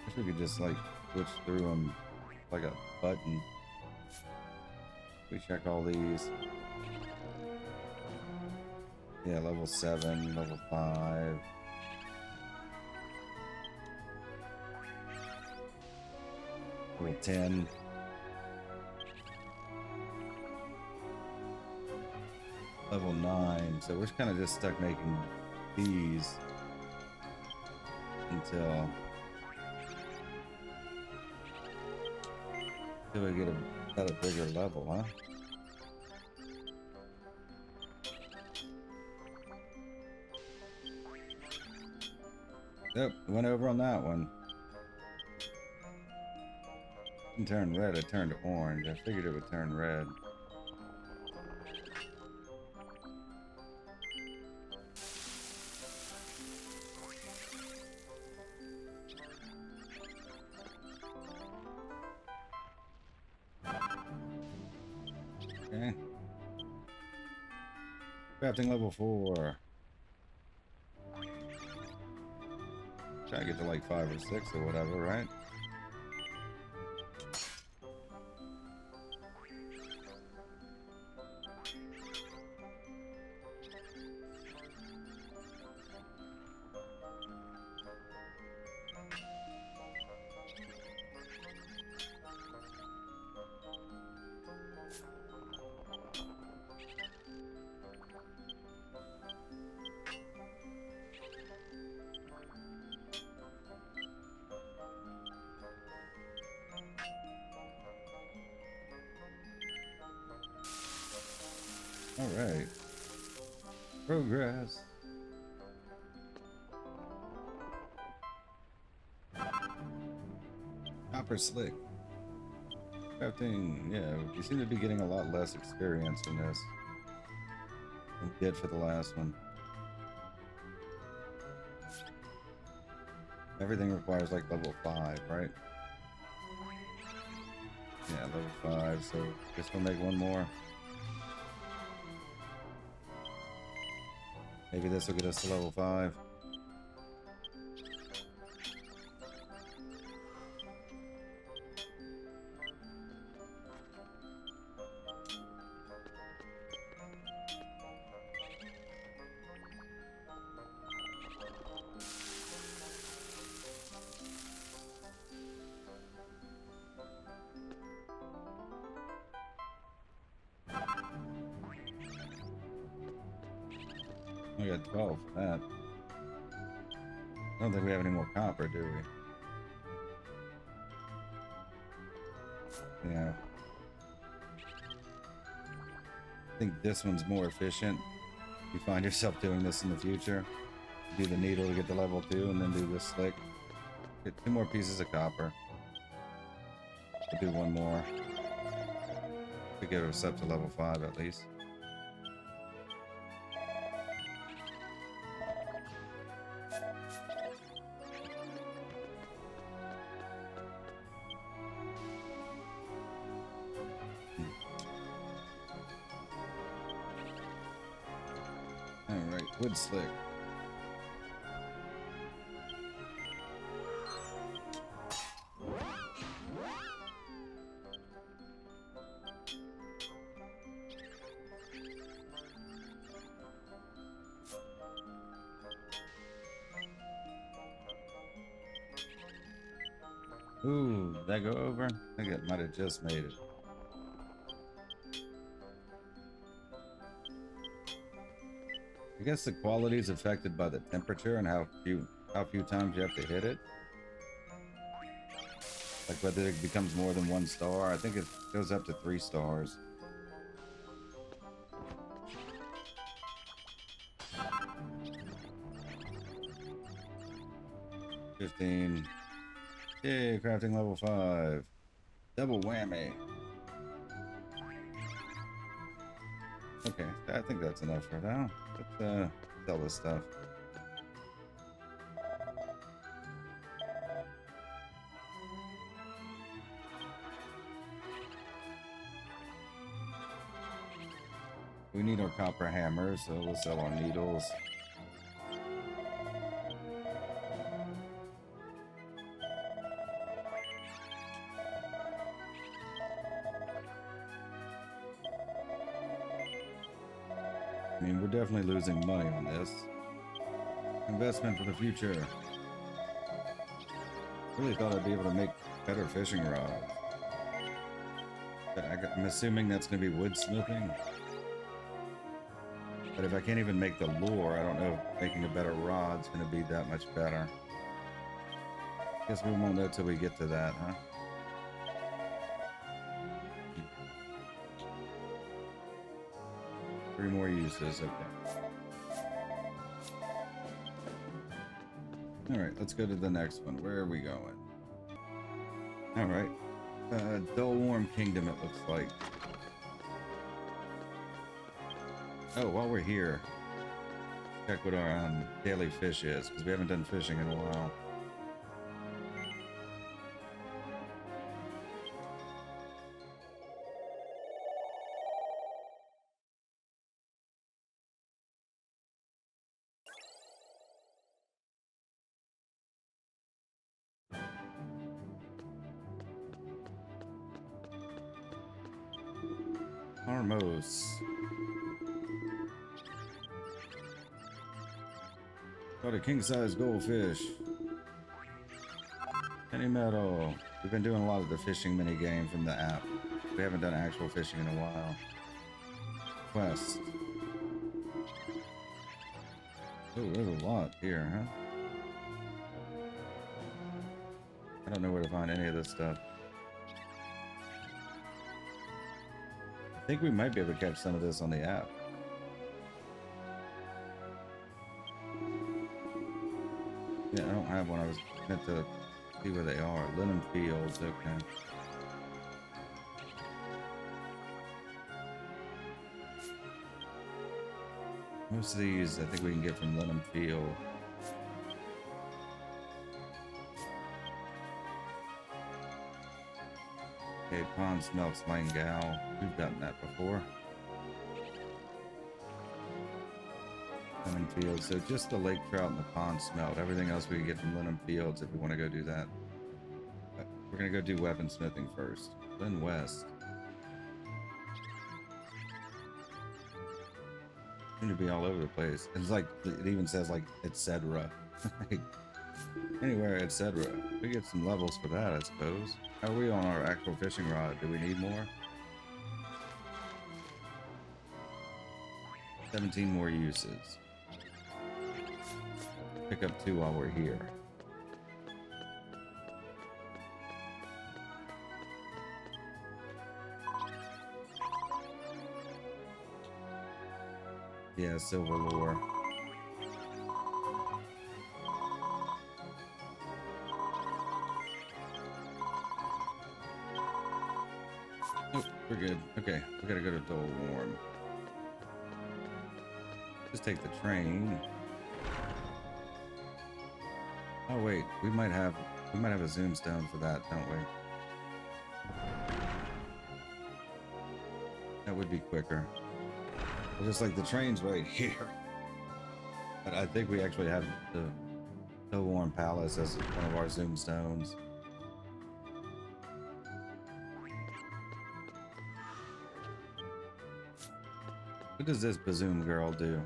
Wish we could just like switch through them like a button. We check all these. Yeah, level 7, level 5. Level 10. Level 9. So we're kind of just stuck making these until we get a bigger level, huh? Yep, went over on that one. Didn't turn red, it turned orange. I figured it would turn red. Okay. Crafting level 4. Try to get to like 5 or 6 or whatever, right? All right. Progress. Copper slick. Crafting, yeah, we seem to be getting a lot less experience in this than we did for the last one. Everything requires like level 5, right? Yeah, level 5, so guess we'll make one more. Maybe this will get us to level 5. We got 12 for that. I don't think we have any more copper, do we? Yeah. think this one's more efficient. You find yourself doing this in the future. Do the needle to get to level 2 and then do the slick. Get 2 more pieces of copper. We'll do 1 more. To get us up to level 5 at least. Alright, wood slick. Ooh, did that go over? I think it might have just made it. I guess the quality is affected by the temperature and how few times you have to hit it. Like whether it becomes more than 1 star. I think it goes up to 3 stars. $15. Yay, crafting level 5. Double whammy. Okay, I think that's enough for now. Let's sell this stuff. We need our copper hammers, so we'll sell our needles. I mean, we're definitely losing money on this. Investment for the future. Really thought I'd be able to make better fishing rods. But I'm assuming that's going to be woodsmithing. But if I can't even make the lure, I don't know if making a better rod's going to be that much better. Guess we won't know till we get to that, huh? Three more uses, okay. Alright, let's go to the next one. Where are we going? Alright. Dull Warm Kingdom, it looks like. Oh, while we're here, check what our daily fish is, because we haven't done fishing in a while. Armos. Got a king-size goldfish. Penny metal. We've been doing a lot of the fishing mini game from the app. We haven't done actual fishing in a while. Quest. Oh, there's a lot here, huh? I don't know where to find any of this stuff. I think we might be able to catch some of this on the app. Yeah, I don't have one. I was meant to see where they are. Linen fields, okay. Most of these I think we can get from Linen Field. Okay, pond smelts Langal. We've gotten that before. Linen Fields. So just the lake trout and the pond smelt. Everything else we can get from Linen Fields if we want to go do that. But we're going to go do weaponsmithing first. Then west. Seem to be all over the place. It's like, it even says like, etc. Anywhere, etc. We get some levels for that, I suppose. How are we on our actual fishing rod? Do we need more? 17 more uses. Pick up 2 while we're here. Yeah, silver lore. Oh, we're good. Okay, we gotta go to Dole Warm. Just take the train. Oh wait, we might have a zoom stone for that, don't we? That would be quicker. Well, just like the train's right here. But I think we actually have the Warm Palace as one of our zoom stones. What does this Bazoom girl do?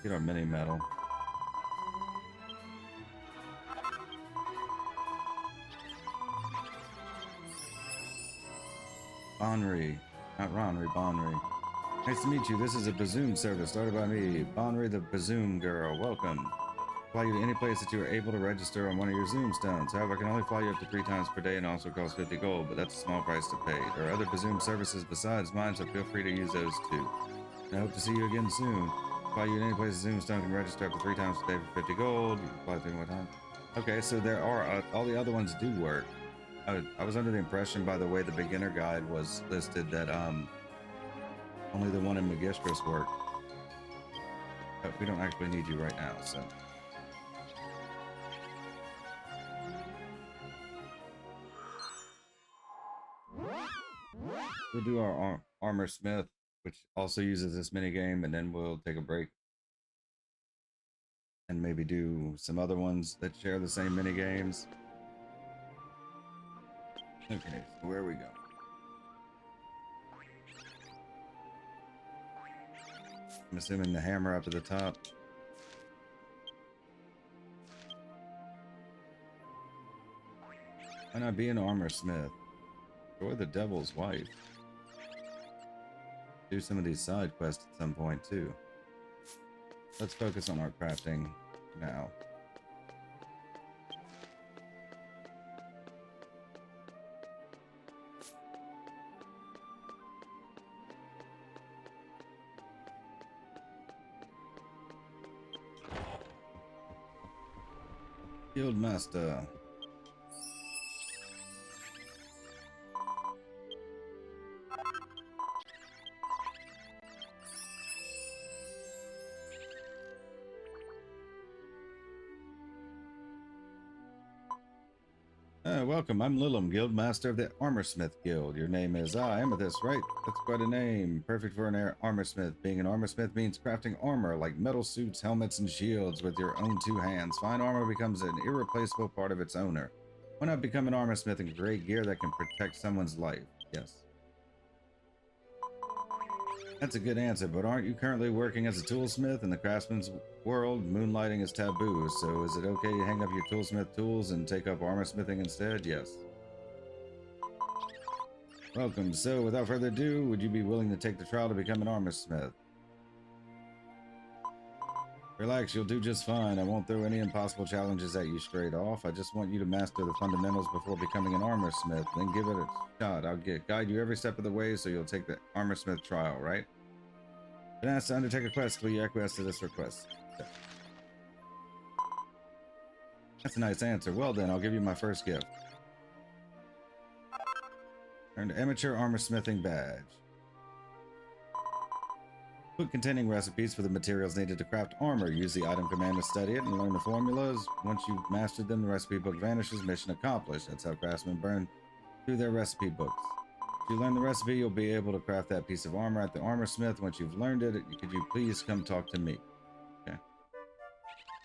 Get our mini medal. Bonry. Not Ronry, Bonry. Nice to meet you. This is a Bazoom service started by me, Bonry the Bazoom girl. Welcome. Fly you to any place that you are able to register on one of your Zoom stones. However, I can only fly you up to 3 times per day and also cost 50 gold, but that's a small price to pay. There are other Bazoom services besides mine, so feel free to use those too. And I hope to see you again soon. Fly you to any place a Zoom stone can register up to 3 times per day for 50 gold. You can fly 3 more times. Okay, so there are all the other ones do work. I was under the impression by the way the beginner guide was listed that only the one in Magistris worked. But we don't actually need you right now, so. We'll do our Armorsmith, which also uses this minigame, and then we'll take a break. And maybe do some other ones that share the same minigames. Okay, so where are we going? I'm assuming the hammer up at the top. Why not be an Armorsmith? Or the Devil's Wife? Do some of these side quests at some point too. Let's focus on our crafting now. Guild Master. Welcome, I'm Lilum, Guild Master of the Armorsmith Guild. Your name is Amethyst, right? That's quite a name. Perfect for an Armorsmith. Being an Armorsmith means crafting armor, like metal suits, helmets, and shields with your own 2 hands. Fine armor becomes an irreplaceable part of its owner. Why not become an Armorsmith and create gear that can protect someone's life? Yes. That's a good answer, but aren't you currently working as a toolsmith in the craftsman's world? Moonlighting is taboo, so is it okay to hang up your toolsmith tools and take up armor smithing instead? Yes. Welcome. So, without further ado, would you be willing to take the trial to become an armorsmith? Relax, you'll do just fine. I won't throw any impossible challenges at you straight off. I just want you to master the fundamentals before becoming an armorsmith, then give it a shot. I'll guide you every step of the way, so you'll take the armorsmith trial, right? Been asked to undertake a quest. Will you acquiesce to this request? Okay. That's a nice answer. Well then, I'll give you my first gift. Earned amateur armorsmithing badge. Book containing recipes for the materials needed to craft armor. Use the item command to study it and learn the formulas. Once you've mastered them, the recipe book vanishes. Mission accomplished. That's how craftsmen burn through their recipe books. If you learn the recipe, you'll be able to craft that piece of armor at the Armorsmith. Once you've learned it, could you please come talk to me? Okay.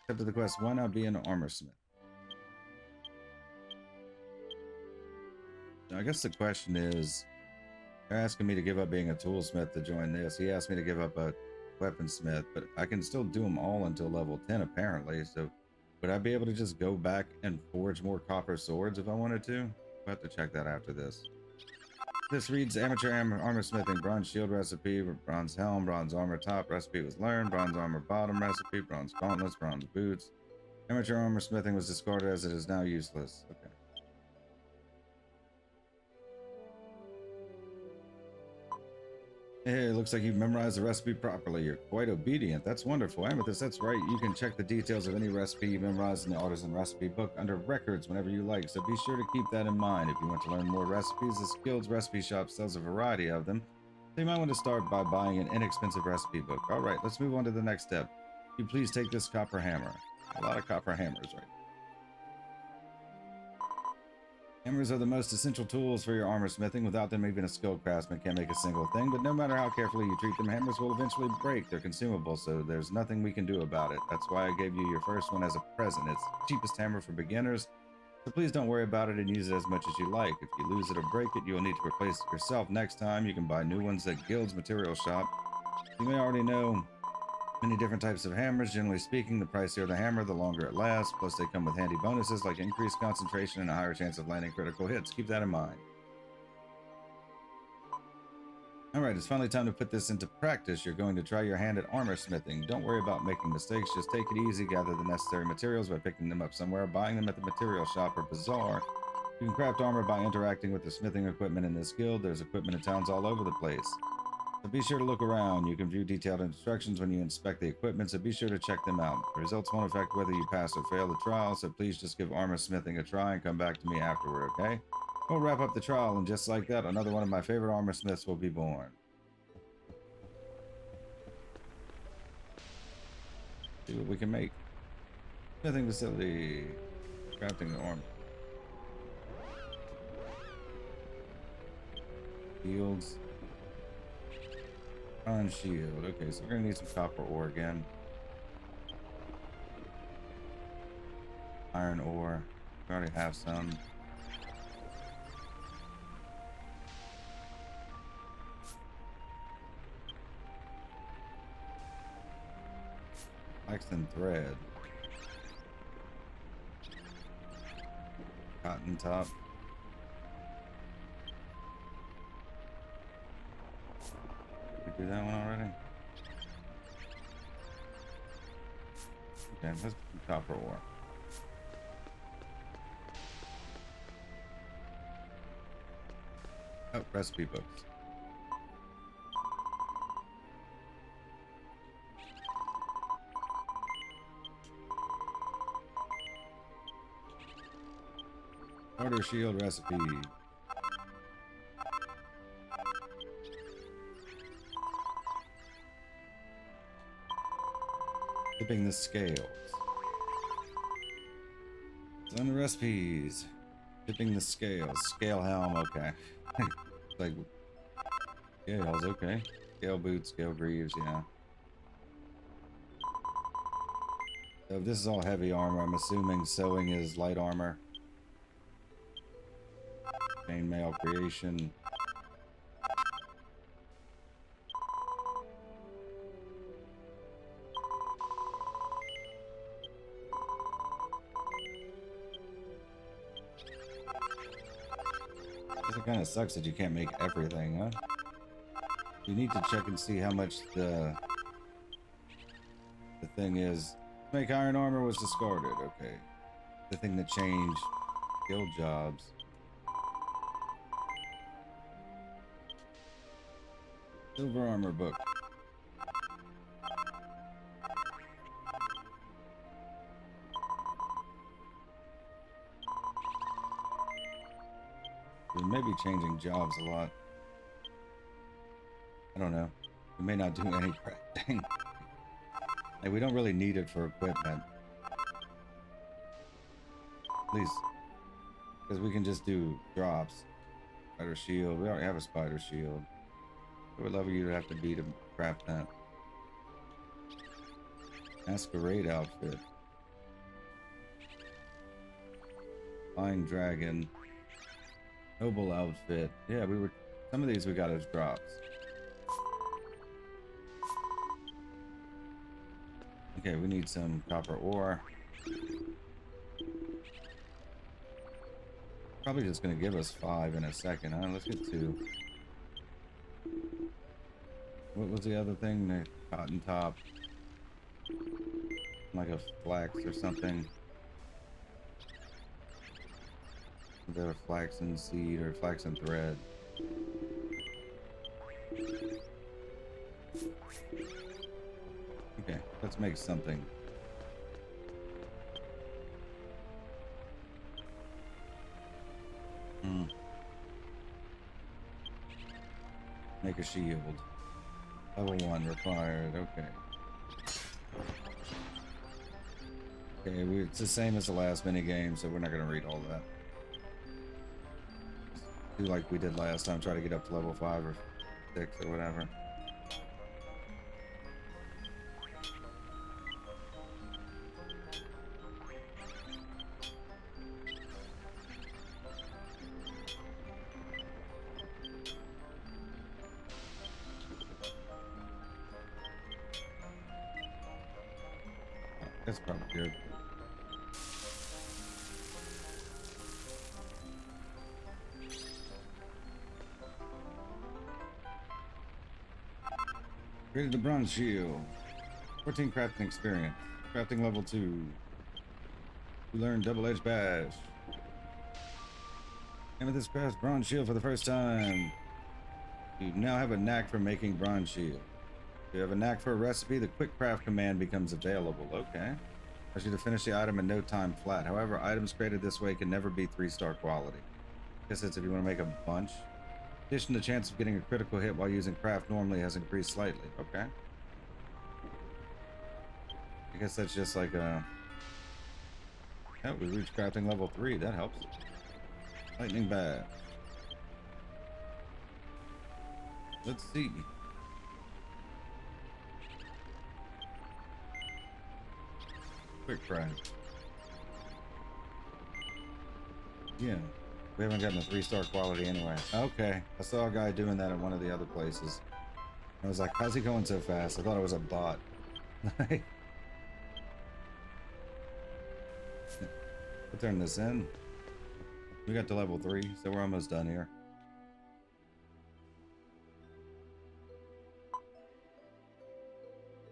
Accepted the quest. Why not be an Armorsmith? Now, I guess the question is, they're asking me to give up being a toolsmith to join this. He asked me to give up a weaponsmith, but I can still do them all until level 10 apparently. So would I be able to just go back and forge more copper swords if I wanted to? I'll have to check that after this. This reads amateur armor smithing, bronze shield recipe, bronze helm, bronze armor top recipe was learned, bronze armor bottom recipe, bronze gauntlets, bronze boots. Amateur armor smithing was discarded as it is now useless. Okay. Hey, it looks like you've memorized the recipe properly. You're quite obedient. That's wonderful. Amethyst, that's right. You can check the details of any recipe you memorized in the Artisan Recipe book under Records whenever you like, so be sure to keep that in mind. If you want to learn more recipes, the Skills Recipe Shop sells a variety of them, so you might want to start by buying an inexpensive recipe book. Alright, let's move on to the next step. Can you please take this copper hammer? A lot of copper hammers, right? Hammers are the most essential tools for your armor smithing. Without them, even a skilled craftsman can't make a single thing, but no matter how carefully you treat them, hammers will eventually break. They're consumable, so there's nothing we can do about it. That's why I gave you your first one as a present. It's the cheapest hammer for beginners, so please don't worry about it and use it as much as you like. If you lose it or break it, you'll need to replace it yourself next time. You can buy new ones at Guild's Material Shop. You may already know many different types of hammers. Generally speaking, the pricier the hammer, the longer it lasts. Plus, they come with handy bonuses like increased concentration and a higher chance of landing critical hits. Keep that in mind. Alright, it's finally time to put this into practice. You're going to try your hand at armor smithing. Don't worry about making mistakes. Just take it easy. Gather the necessary materials by picking them up somewhere, buying them at the material shop or bazaar. You can craft armor by interacting with the smithing equipment in this guild. There's equipment in towns all over the place, so be sure to look around. You can view detailed instructions when you inspect the equipment, so be sure to check them out. The results won't affect whether you pass or fail the trial, so please just give armor smithing a try and come back to me afterward, okay? We'll wrap up the trial, and just like that, another one of my favorite armor smiths will be born. See what we can make. Smithing facility. Crafting the armor. Shields. Iron shield. Okay, so we're gonna need some copper ore again. Iron ore. We already have some. Flaxen thread. Cotton top. Did we do that one already? Okay, let's do copper ore. Oh, recipe books. Starter shield recipe. Tipping the scales. On the recipes. Tipping the scales. Scale helm, okay. Like scales, okay. Scale boots, scale greaves, yeah. So if this is all heavy armor, I'm assuming sewing is light armor. Chainmail creation. It kind of sucks that you can't make everything, huh? You need to check and see how much the thing is. Make iron armor was discarded, okay. The thing that changed guild jobs. Silver armor book. We may be changing jobs a lot. I don't know. We may not do any crafting. Like, we don't really need it for equipment. At least, because we can just do drops. Spider shield. We already have a spider shield. What level you'd have to be to craft that? Masquerade outfit. Flying dragon. Noble outfit. Yeah, we were. Some of these we got as drops. Okay, we need some copper ore. Probably just gonna give us 5 in a second, huh? Let's get 2. What was the other thing? The cotton top. Like a flax or something. Is that a flaxen seed or flaxen thread? Okay, let's make something. Make a shield. Level 1 required. Okay. Okay, it's the same as the last mini game, so we're not going to read all that. Do like we did last time, try to get up to level 5 or 6 or whatever. That's probably good. Created the bronze shield. 14 crafting experience. Crafting level 2. You learn double-edged bash. Amethyst crafts bronze shield for the first time. You now have a knack for making bronze shield. If you have a knack for a recipe, the quick craft command becomes available. Okay. Allows you to finish the item in no time flat. However, items created this way can never be 3-star quality. I guess that's if you want to make a bunch. In addition, the chance of getting a critical hit while using craft normally has increased slightly. Okay. I guess that's just like a... Oh, we reached crafting level 3. That helps. Lightning bash. Let's see. Quick craft. Yeah. We haven't gotten a 3-star quality anyway. Okay. I saw a guy doing that at one of the other places. I was like, how's he going so fast? I thought it was a bot. We'll turn this in. We got to level 3, so we're almost done here.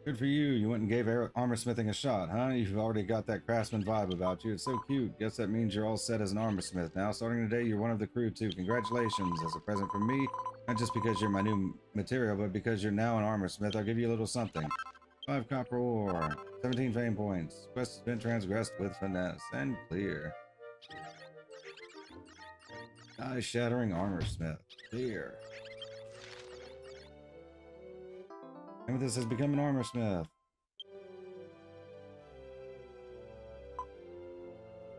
Good for you. You went and gave armorsmithing a shot, huh? You've already got that craftsman vibe about you. It's so cute. Guess that means you're all set as an armorsmith now. Starting today, you're one of the crew too. Congratulations. As a present from me, not just because you're my new material, but because you're now an armorsmith, I'll give you a little something. 5 copper ore, 17 fame points. Quest has been transgressed with finesse and clear. Eye-shattering armorsmith. Clear. Amethyst has become an armorsmith.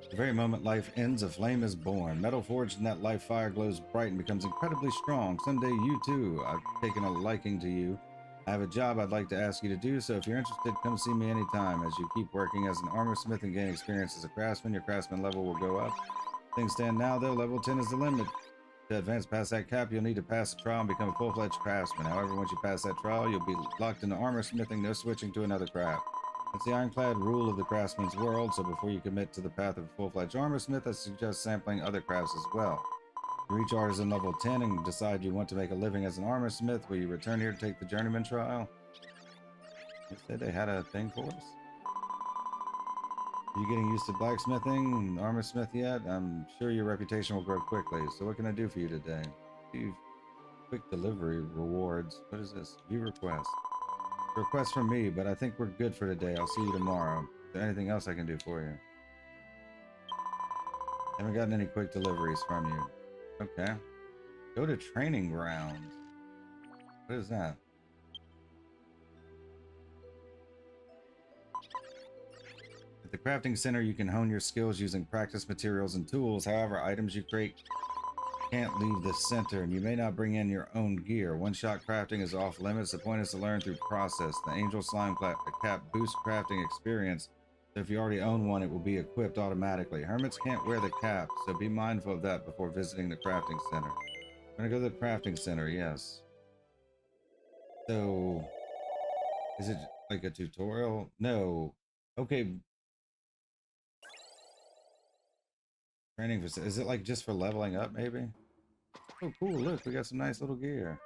The very moment life ends, a flame is born. Metal forged in that life fire glows bright and becomes incredibly strong. Someday you too. I've taken a liking to you. I have a job I'd like to ask you to do, so if you're interested, come see me anytime. As you keep working as an armorsmith and gain experience as a craftsman, your craftsman level will go up. Things stand now, though, level 10 is the limit. To advance past that cap, you'll need to pass a trial and become a full-fledged craftsman. However, once you pass that trial, you'll be locked into armorsmithing, no switching to another craft. It's the ironclad rule of the craftsman's world, so before you commit to the path of a full-fledged armorsmith, I suggest sampling other crafts as well. You reach artisan level 10 and decide you want to make a living as an armorsmith. Will you return here to take the journeyman trial? They said they had a thing for us. Are you getting used to blacksmithing and armorsmith yet? I'm sure your reputation will grow quickly. So what can I do for you today? Receive quick delivery rewards. What is this? View request. Request from me, but I think we're good for today. I'll see you tomorrow. Is there anything else I can do for you? Haven't gotten any quick deliveries from you. Okay. Go to training grounds. What is that? At the crafting center, you can hone your skills using practice materials and tools. However, items you create can't leave the center, and you may not bring in your own gear. One-shot crafting is off limits. The point is to learn through process. The Angel Slime cap boosts crafting experience, so if you already own one, it will be equipped automatically. Hermits can't wear the cap, so be mindful of that before visiting the crafting center. I'm gonna go to the crafting center, yes. So, is it like a tutorial? No. Okay. Training for, is it like just for leveling up maybe? Oh cool, look, we got some nice little gear.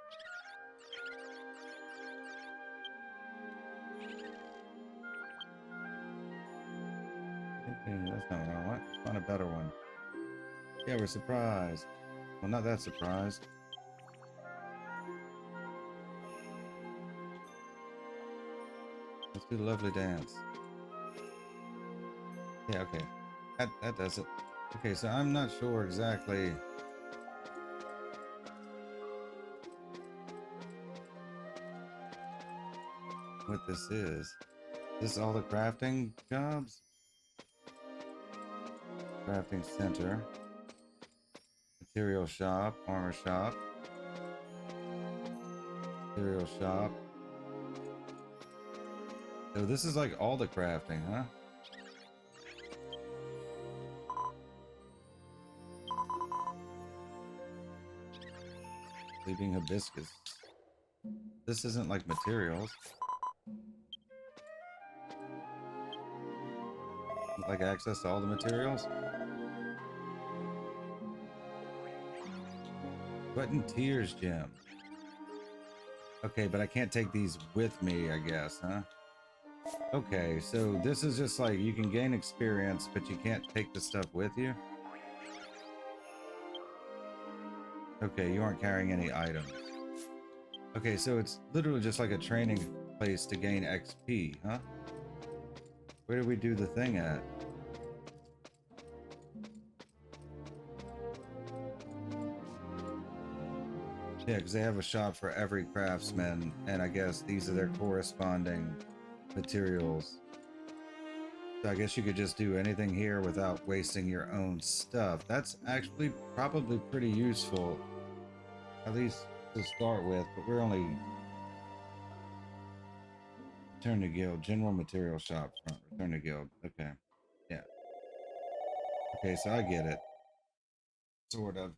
Okay, that's not what I want. Find a better one. Yeah, we're surprised. Well, not that surprised. Let's do the lovely dance. Yeah, okay. That does it. Okay, so I'm not sure exactly what this is. Is this all the crafting jobs? Crafting center. Material shop. Armor shop. Material shop. So this is like all the crafting, huh? Sleeping hibiscus. This isn't like materials. Like access to all the materials? Sweat and Tears gem. Okay, but I can't take these with me, I guess, huh? Okay, so this is just like you can gain experience, but you can't take the stuff with you? Okay, you aren't carrying any items. Okay, so it's literally just like a training place to gain XP, huh? Where do we do the thing at? Yeah, because they have a shop for every craftsman, and I guess these are their corresponding materials. So I guess you could just do anything here without wasting your own stuff. That's actually probably pretty useful, at least to start with, but we're only... Return to guild, general material shop front, return to guild. Okay, yeah. Okay, so I get it. Sort of.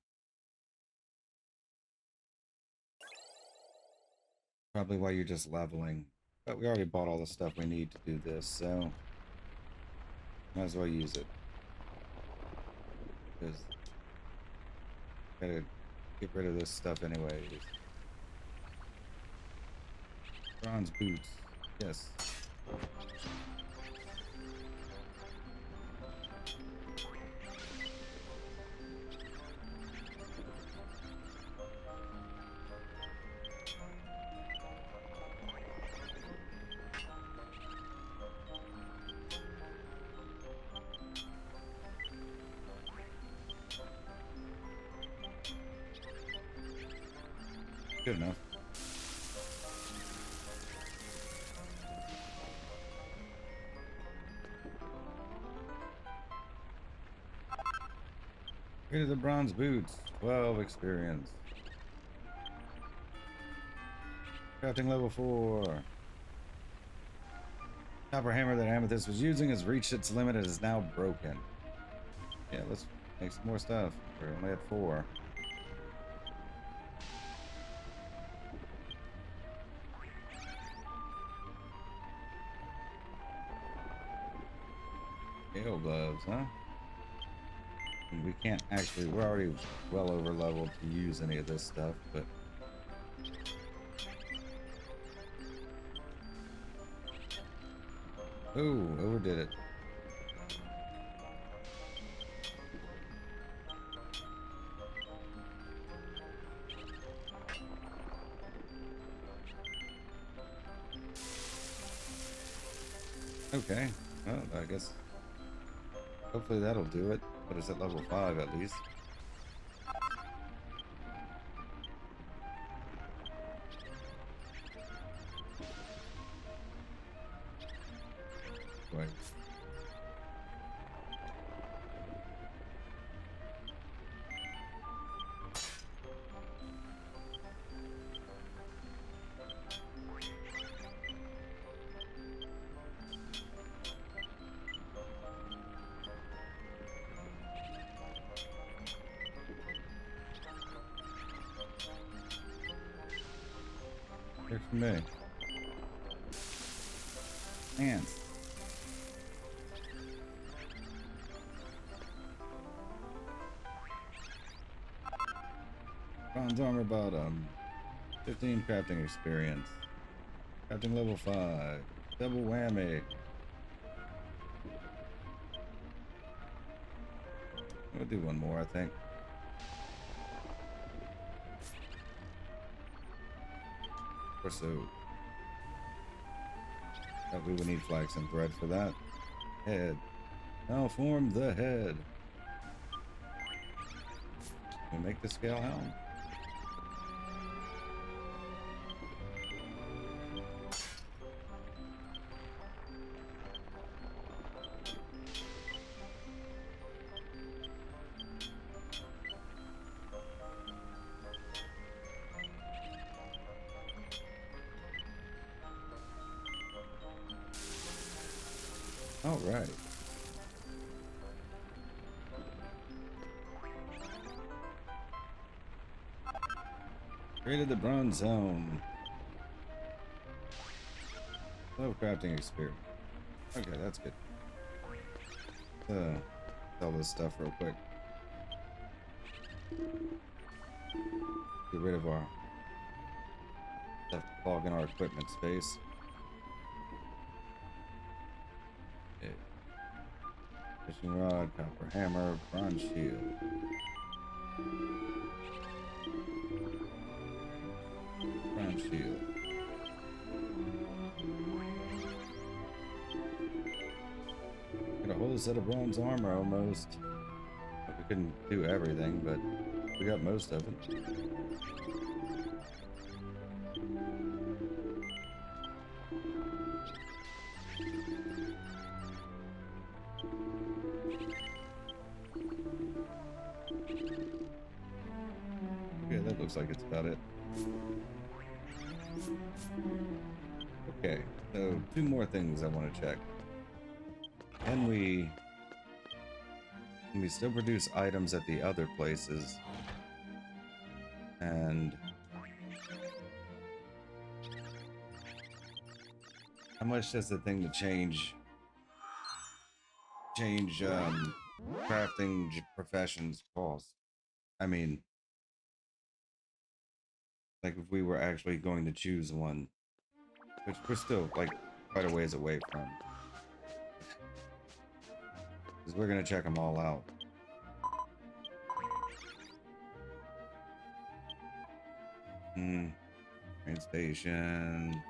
Probably why you're just leveling. But we already bought all the stuff we need to do this, so might as well use it. Because gotta get rid of this stuff anyways. Bronze boots. Yes. Good enough. Here's the bronze boots. 12 experience. Crafting level 4. Copper hammer that Amethyst was using has reached its limit and is now broken. Yeah, let's make some more stuff. We're only at 4. Gale gloves, huh? And we can't actually, we're already well over leveled to use any of this stuff, but oh, overdid it. Okay, well, I guess hopefully that'll do it. But it's at level 5 at least. Right. Here for me. Ants. Bronze armor bottom. 15 crafting experience. Crafting level 5. Double whammy. We'll do one more, I think. Or so. But we would need flax and thread for that. Head. Now form the head. We make the scale helm. All right. Created the bronze zone. Low crafting experience. Okay, that's good. Sell this stuff real quick. Get rid of our stuff to clog in our equipment space. Okay. Fishing rod, copper hammer, bronze shield. Bronze shield. Got a whole set of bronze armor almost. We couldn't do everything, but we got most of it. Yeah, that looks like it's about it. Okay, so 2 more things I want to check. Can we still produce items at the other places? And how much does the thing to change crafting professions cost? I mean, like if we were actually going to choose one, which we're still like quite a ways away from, because we're gonna check them all out. Train station.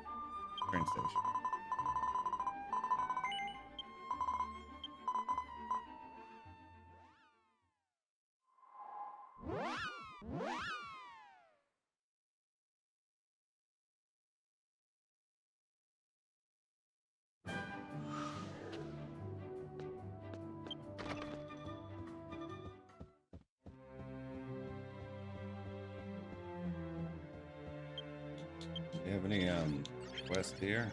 Do you have any quest here?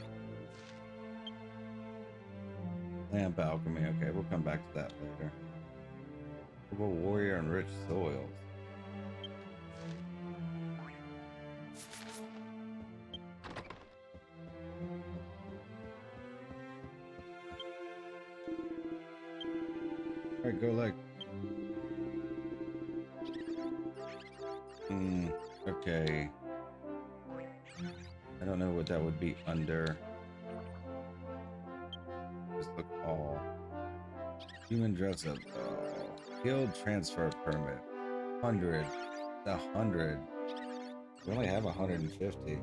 Lamp alchemy. Okay, we'll come back to that later. Noble warrior and rich soils. All right, go like. Okay. I don't know what that would be under. Just look all. Human dress up. Guild transfer permit. 100. 100. We only have 150.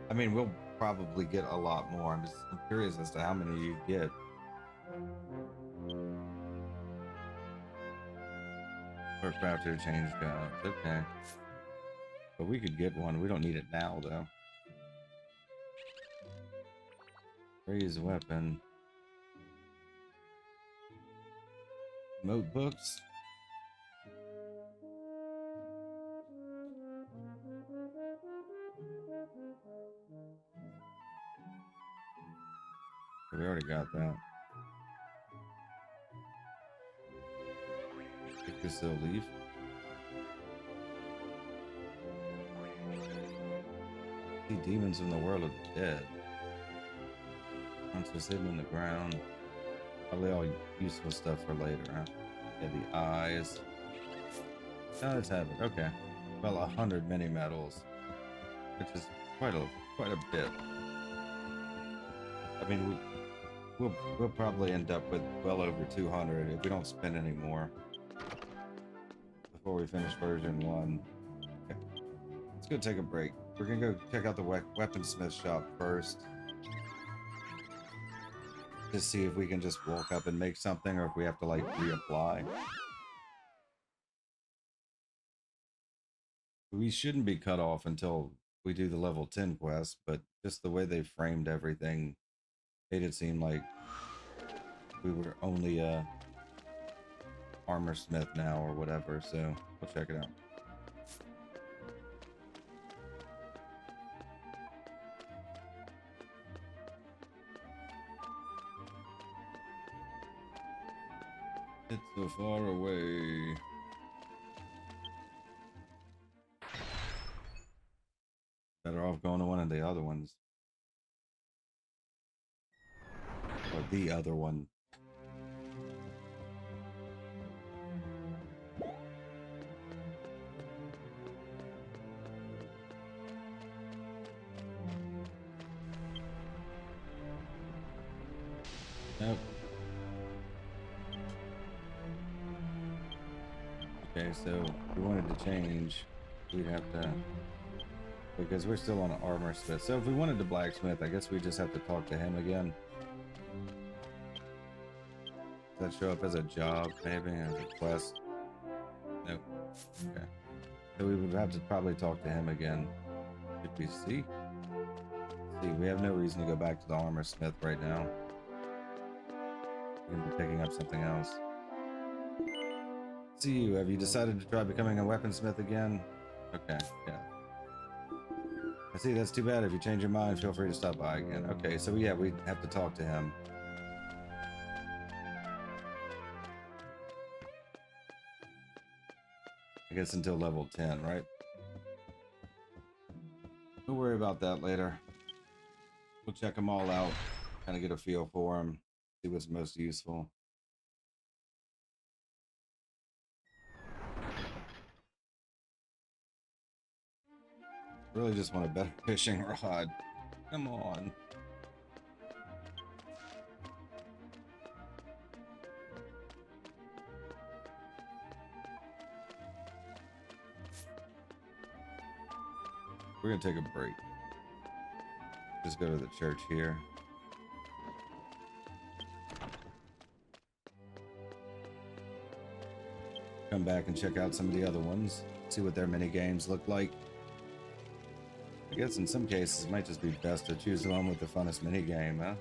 I mean, we'll probably get a lot more. I'm curious as to how many you get. For crafter change jobs. Okay. But we could get one. We don't need it now, though. Raise weapon. Notebooks. We already got that. Pick this little leaf. See demons in the world of the dead. Monsters hidden in the ground. Probably all useful stuff for later, huh? Yeah, the eyes. Oh, let's have it. Okay. Well, 100 mini metals, which is quite a bit. I mean, we'll probably end up with well over 200 if we don't spend any more before we finish version 1. Okay. Let's go take a break. We're gonna go check out the Weaponsmith shop first. to see if we can just walk up and make something, or if we have to like reapply. We shouldn't be cut off until we do the level 10 quest, but just the way they framed everything made it seem like we were only a Armorsmith now or whatever, so we'll check it out. It's so far away. Better off going to one of the other ones. Or the other one. Nope. Okay, so if we wanted to change, we'd have to, because we're still on an Armorsmith. So if we wanted to blacksmith, I guess we just have to talk to him again. Does that show up as a job, maybe, as a quest? Nope. Okay. So we would have to probably talk to him again. Did we see? See, we have no reason to go back to the Armorsmith right now. We're gonna be picking up something else. See you. Have you decided to try becoming a weaponsmith again? Okay, yeah. I see, that's too bad. If you change your mind, feel free to stop by again. Okay, so yeah, we have to talk to him. I guess until level 10, right? We'll worry about that later. We'll check them all out, kind of get a feel for them, see what's most useful. Really just want a better fishing rod. Come on. We're gonna take a break. Just go to the church here. Come back and check out some of the other ones. See what their mini games look like. I guess in some cases it might just be best to choose the one with the funnest mini game, huh?